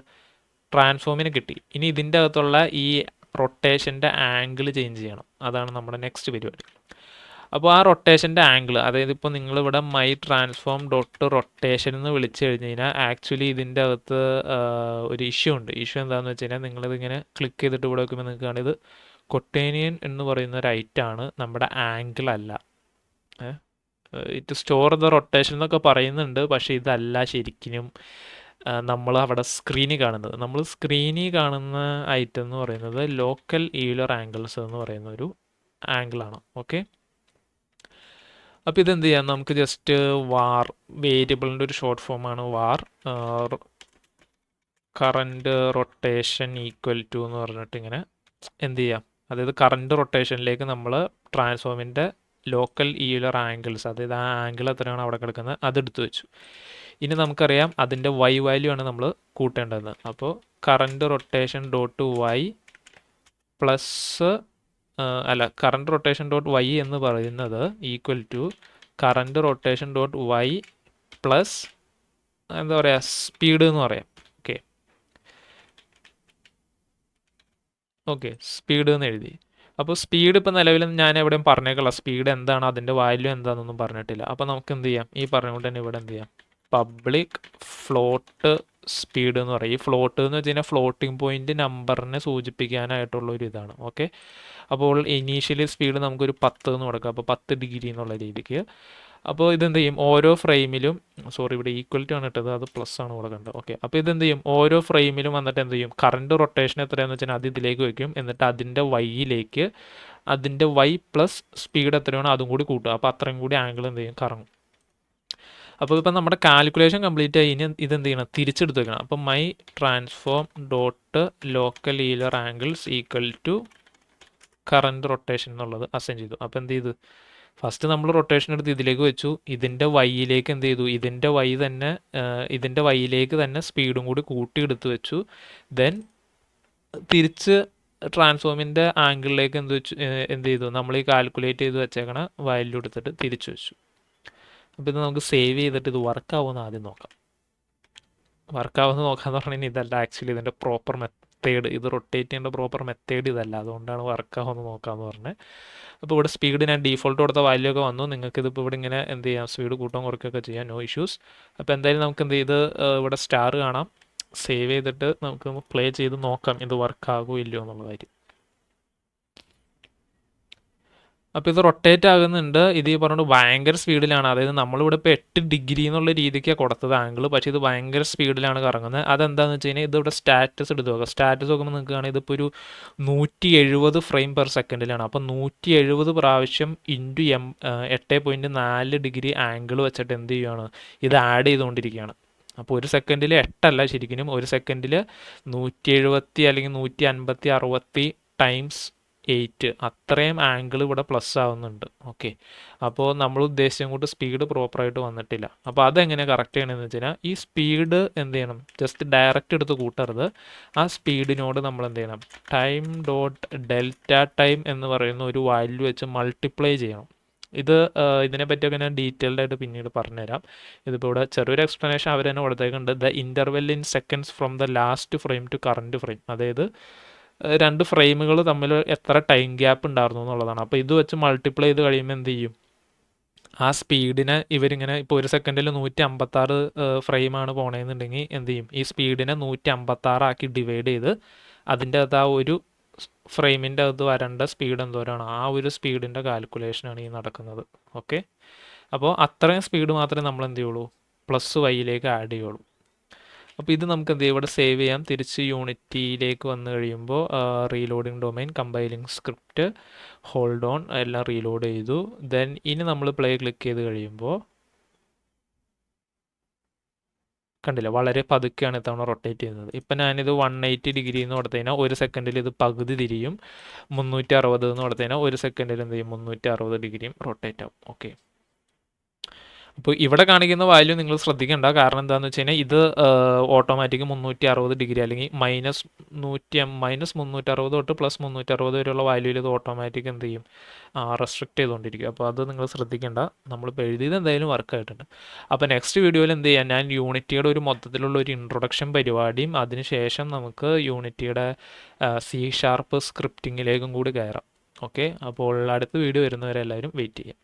ട്രാൻസ്ഫോമിന് കിട്ടി. ഇനി ഇതിൻ്റെ അകത്തുള്ള ഈ റൊട്ടേഷൻ്റെ ആംഗിൾ ചേഞ്ച് ചെയ്യണം. അതാണ് നമ്മുടെ നെക്സ്റ്റ് പരിപാടി. അപ്പോൾ ആ റൊട്ടേഷൻ്റെ ആംഗിൾ, അതായത് ഇപ്പോൾ നിങ്ങളിവിടെ മൈ ട്രാൻസ്ഫോം ഡോട്ട് റൊട്ടേഷൻ എന്ന് വിളിച്ചു കഴിഞ്ഞ് കഴിഞ്ഞാൽ ആക്ച്വലി ഇതിൻ്റെ അകത്ത് ഒരു ഇഷ്യൂ ഉണ്ട്. ഇഷ്യൂ എന്താണെന്ന് വെച്ച് കഴിഞ്ഞാൽ നിങ്ങളിതിങ്ങനെ ക്ലിക്ക് ചെയ്തിട്ട് ഇവിടെ വെക്കുമ്പോൾ നിങ്ങൾക്ക് കാണാം ഇത് കൊട്ടേനിയൻ എന്ന് പറയുന്ന ഒരു ഐറ്റാണ്, നമ്മുടെ ആംഗിൾ അല്ല. ഇറ്റ് സ്റ്റോർ ദ റൊട്ടേഷൻ എന്നൊക്കെ പറയുന്നുണ്ട്, പക്ഷേ ഇതല്ല ശരിക്കും നമ്മൾ അവിടെ സ്ക്രീനിൽ കാണുന്നത്. നമ്മൾ സ്ക്രീനിൽ കാണുന്ന ഐറ്റം എന്ന് പറയുന്നത് ലോക്കൽ ഈലർ ആംഗിൾസ് എന്ന് പറയുന്ന ഒരു ആംഗിളാണ്. ഓക്കെ, അപ്പോൾ ഇതെന്ത് ചെയ്യാം, നമുക്ക് ജസ്റ്റ് വാർ വേരിയബിളിൻ്റെ ഒരു ഷോർട്ട് ഫോമാണ് var current rotation equal to എന്ന് പറഞ്ഞിട്ട് ഇങ്ങനെ എന്ത് ചെയ്യാം, അതായത് കറൻറ്റ് റൊട്ടേഷനിലേക്ക് നമ്മൾ ട്രാൻസ്ഫോമിൻ്റെ ലോക്കൽ ഈലർ ആംഗിൾസ്, അതായത് ആ ആംഗിൾ എത്രയാണ് അവിടെ കിടക്കുന്നത് അതെടുത്ത് വെച്ചു. ഇനി നമുക്കറിയാം അതിൻ്റെ വൈ വാല്യൂ ആണ് നമ്മൾ കൂട്ടേണ്ടത്. അപ്പോൾ current rotation dot Y plus current rotation dot Y എന്ന് പറയുന്നത് equal to current rotation dot Y plus എന്താ പറയുക സ്പീഡ് എന്ന് പറയാം. ഓക്കെ സ്പീഡ് എന്ന് എഴുതി. അപ്പോൾ സ്പീഡ് ഇപ്പോൾ നിലവിൽ ഞാൻ എവിടെയും പറഞ്ഞേക്കുള്ള സ്പീഡ് എന്താണ്, അതിൻ്റെ വാല്യൂ എന്താണെന്നൊന്നും പറഞ്ഞിട്ടില്ല. അപ്പോൾ നമുക്ക് എന്ത് ചെയ്യാം, ഈ പറഞ്ഞുകൊണ്ട് തന്നെ ഇവിടെ എന്ത് ചെയ്യാം, പബ്ലിക് ഫ്ലോട്ട് സ്പീഡ് എന്ന് പറയും. ഈ ഫ്ലോട്ട് എന്ന് വെച്ച് കഴിഞ്ഞാൽ ഫ്ലോട്ടിംഗ് പോയിൻ്റ് നമ്പറിനെ സൂചിപ്പിക്കാനായിട്ടുള്ള ഒരു ഇതാണ്. ഓക്കെ, അപ്പോൾ ഇനീഷ്യലി സ്പീഡ് നമുക്കൊരു 10 എന്ന് കൊടുക്കാം. അപ്പോൾ 10 ഡിഗ്രി എന്നുള്ള രീതിക്ക്. അപ്പോൾ ഇതെന്ത് ചെയ്യും, ഓരോ ഫ്രെയിമിലും, സോറി ഇവിടെ ഈക്വലിറ്റി ആണ് ഇട്ടത്, അത് പ്ലസ് ആണ് ഇവിടെ കണ്ടത്. ഓക്കെ, അപ്പോൾ ഇതെന്ത് ചെയ്യും, ഓരോ ഫ്രെയിമിലും വന്നിട്ട് എന്ത് ചെയ്യും, കറണ്ട് റൊട്ടേഷൻ എത്രയാണെന്ന് വെച്ചാൽ അത് ഇതിലേക്ക് വയ്ക്കും. എന്നിട്ട് അതിൻ്റെ വൈയിലേക്ക് അതിൻ്റെ വൈ പ്ലസ് സ്പീഡ് എത്രയാണോ അതും കൂടി കൂട്ടുക. അപ്പോൾ അത്രയും കൂടി ആംഗിൾ എന്ത് ചെയ്യും, കറങ്ങും. അപ്പോൾ ഇപ്പം നമ്മുടെ കാൽക്കുലേഷൻ കംപ്ലീറ്റ് ആയി. ഇനി ഇതെന്ത് ചെയ്യണം, തിരിച്ചെടുത്ത് വെക്കണം. അപ്പം my transform dot local Euler angles equal to current rotation എന്നുള്ളത് അസൈൻ ചെയ്തു. അപ്പോൾ എന്ത് ചെയ്തു, ഫസ്റ്റ് നമ്മൾ റൊട്ടേഷൻ എടുത്ത് ഇതിലേക്ക് വെച്ചു. ഇതിൻ്റെ വൈയിലേക്ക് എന്ത് ചെയ്തു, ഇതിൻ്റെ വൈ തന്നെ ഇതിൻ്റെ വൈയിലേക്ക് തന്നെ സ്പീഡും കൂടി കൂട്ടി എടുത്ത് വെച്ചു. ദെൻ തിരിച്ച് ട്രാൻസ്ഫോമിൻ്റെ ആംഗിളിലേക്ക് എന്ത് ചെയ്തു, നമ്മൾ ഈ കാൽക്കുലേറ്റ് ചെയ്ത് വെച്ചേക്കണ വാല്യൂ എടുത്തിട്ട് തിരിച്ചു വെച്ചു. അപ്പോൾ ഇത് നമുക്ക് സേവ് ചെയ്തിട്ട് ഇത് വർക്കാവുമെന്ന് ആദ്യം നോക്കാം. വർക്കാവുമെന്ന് നോക്കാന്ന് പറഞ്ഞാൽ ഇതല്ല ആക്ച്വലി ഇതിൻ്റെ പ്രോപ്പർ മെത്തേഡ്, ഇത് റൊട്ടേറ്റ് ചെയ്യേണ്ട പ്രോപ്പർ മെത്തേഡ് ഇതല്ല, അതുകൊണ്ടാണ് വർക്കാവുമെന്ന് നോക്കാമെന്ന് പറഞ്ഞത്. അപ്പോൾ ഇവിടെ സ്പീഡ് ഞാൻ ഡീഫോൾട്ട് കൊടുത്ത വാല്യൂ ഒക്കെ വന്നു. നിങ്ങൾക്ക് ഇതിപ്പോൾ ഇവിടെ ഇങ്ങനെ എന്ത് ചെയ്യാം, സ്പീഡ് കൂട്ടാൻ കുറയ്ക്കുകയൊക്കെ ചെയ്യാം, നോ ഇഷ്യൂസ്. അപ്പോൾ എന്തായാലും നമുക്ക് എന്ത് ചെയ്ത് ഇവിടെ സ്റ്റാർ കാണാം. സേവ് ചെയ്തിട്ട് നമുക്ക് പ്ലേ ചെയ്ത് നോക്കാം ഇത് വർക്കാകുമോ ഇല്ലയോ എന്നുള്ള കാര്യം. അപ്പോൾ ഇത് റൊട്ടേറ്റ് ആകുന്നുണ്ട്. ഇത് ഈ പറഞ്ഞുകൊണ്ട് ഭയങ്കര സ്പീഡിലാണ്. അതായത് നമ്മളിവിടെ ഇപ്പോൾ 8 ഡിഗ്രി എന്നുള്ള രീതിക്കാണ് കൊടുത്തത് ആംഗിൾ, പക്ഷേ ഇത് ഭയങ്കര സ്പീഡിലാണ് കറങ്ങുന്നത്. അതെന്താണെന്ന് വെച്ച് കഴിഞ്ഞാൽ ഇതിവിടെ സ്റ്റാറ്റസ് എടുത്ത് നോക്കുക. സ്റ്റാറ്റസ് നോക്കുമ്പോൾ നിങ്ങൾക്ക് കാണാം ഇതിപ്പോൾ ഒരു 170 ഫ്രെയിം പെർ സെക്കൻഡിലാണ്. അപ്പോൾ 170 പ്രാവശ്യം ഇൻറ്റു 8.4 ഡിഗ്രി ആംഗിൾ വെച്ചിട്ട് എന്ത് ചെയ്യുകയാണ്, ഇത് ആഡ് ചെയ്തുകൊണ്ടിരിക്കുകയാണ്. അപ്പോൾ ഒരു സെക്കൻഡിൽ 8 ശരിക്കും ഒരു സെക്കൻഡിൽ 170 അല്ലെങ്കിൽ 150 60 ടൈംസ് 8 അത്രയും ആംഗിൾ ഇവിടെ പ്ലസ് ആവുന്നുണ്ട്. ഓക്കെ, അപ്പോൾ നമ്മൾ ഉദ്ദേശിച്ച കൂട്ട് സ്പീഡ് പ്രോപ്പറായിട്ട് വന്നിട്ടില്ല. അപ്പോൾ അതെങ്ങനെ കറക്റ്റ് ചെയ്യണമെന്ന് വെച്ച് കഴിഞ്ഞാൽ ഈ സ്പീഡ് എന്ത് ചെയ്യണം, ജസ്റ്റ് ഡയറക്റ്റ് എടുത്ത് കൂട്ടരുത്. ആ സ്പീഡിനോട് നമ്മൾ എന്ത് ചെയ്യണം, ടൈം ഡോട്ട് ഡെൽറ്റ ടൈം എന്ന് പറയുന്ന ഒരു വാല്യൂ വെച്ച് മൾട്ടിപ്ലൈ ചെയ്യണം. ഇതിനെ പറ്റിയൊക്കെ ഞാൻ ഡീറ്റെയിൽഡ് ആയിട്ട് പിന്നീട് പറഞ്ഞുതരാം. ഇതിപ്പോൾ ഇവിടെ ചെറിയൊരു എക്സ്പ്ലനേഷൻ അവർ തന്നെ കൊടുത്തേക്കുണ്ട്. The interval in seconds from the last frame to current frame. അതായത് 2 ഫ്രെയിമുകൾ തമ്മിൽ എത്ര ടൈം ഗ്യാപ്പ് ഉണ്ടായിരുന്നു എന്നുള്ളതാണ്. അപ്പോൾ ഇത് വെച്ച് മൾട്ടിപ്ലൈ ചെയ്ത് കഴിയുമ്പോൾ എന്ത് ചെയ്യും, ആ സ്പീഡിനെ ഇവരിങ്ങനെ ഇപ്പോൾ ഒരു സെക്കൻഡിൽ 156 ഫ്രെയിമാണ് പോണേന്നുണ്ടെങ്കിൽ എന്ത് ചെയ്യും, ഈ സ്പീഡിനെ 156 ആക്കി ഡിവൈഡ് ചെയ്ത് അതിൻ്റെ അകത്ത് ആ ഒരു ഫ്രെയിമിൻ്റെ അകത്ത് വരേണ്ട സ്പീഡ് എന്തോരാണ് ആ ഒരു സ്പീഡിൻ്റെ കാൽക്കുലേഷനാണ് ഈ നടക്കുന്നത്. ഓക്കെ, അപ്പോൾ അത്രയും സ്പീഡ് മാത്രമേ നമ്മൾ എന്ത് ചെയ്യുള്ളൂ, പ്ലസ് വൈയിലേക്ക് ആഡ് ചെയ്യുള്ളൂ. അപ്പോൾ ഇത് നമുക്ക് എന്ത് ചെയ്യും, ഇവിടെ സേവ് ചെയ്യാം. തിരിച്ച് യൂണിറ്റിയിലേക്ക് വന്നു കഴിയുമ്പോൾ reloading domain, compiling script, hold on എല്ലാം റീലോഡ് ചെയ്തു. ദെൻ ഇനി നമ്മൾ പ്ലേ ക്ലിക്ക് ചെയ്ത് കഴിയുമ്പോൾ കണ്ടില്ല, വളരെ പതുക്കെയാണ് ഇത്തവണ റൊട്ടേറ്റ് ചെയ്യുന്നത്. ഇപ്പം ഞാനിത് 180 ഡിഗ്രി എന്ന് കൊടുത്തു കഴിഞ്ഞാൽ ഒരു സെക്കൻഡിൽ ഇത് പകുതി തിരിയും. 360 എന്ന് കൊടുത്തു കഴിഞ്ഞാൽ ഒരു സെക്കൻഡിൽ എന്ത് ചെയ്യും, 360 ഡിഗ്രിയും റൊട്ടേറ്റ് ആവും. ഓക്കെ, അപ്പോൾ ഇവിടെ കാണിക്കുന്ന വാല്യൂ നിങ്ങൾ ശ്രദ്ധിക്കേണ്ട. കാരണം എന്താണെന്ന് വെച്ച് കഴിഞ്ഞാൽ ഇത് ഓട്ടോമാറ്റിക് 360 ഡിഗ്രി അല്ലെങ്കിൽ -360 തൊട്ട് +360 വരെയുള്ള വാല്യൂയിൽ ഇത് ഓട്ടോമാറ്റിക് എന്ത് ചെയ്യും, റെസ്ട്രിക്റ്റ് ചെയ്തുകൊണ്ടിരിക്കും. അപ്പോൾ അത് നിങ്ങൾ ശ്രദ്ധിക്കേണ്ട. നമ്മളിപ്പോൾ എഴുതിയത് എന്തായാലും വർക്ക് ആയിട്ടുണ്ട്. അപ്പോൾ നെക്സ്റ്റ് വീഡിയോയിൽ എന്ത് ചെയ്യാം, ഞാൻ യൂണിറ്റിയുടെ ഒരു മൊത്തത്തിലുള്ള ഒരു ഇൻട്രൊഡക്ഷൻ പരിപാടിയും അതിനുശേഷം നമുക്ക് യൂണിറ്റിയുടെ C# സ്ക്രിപ്റ്റിങ്ങിലേക്കും കൂടി കയറാം. ഓക്കെ, അപ്പോൾ അടുത്ത വീഡിയോ വരുന്നവരെ എല്ലാവരും വെയിറ്റ് ചെയ്യാം.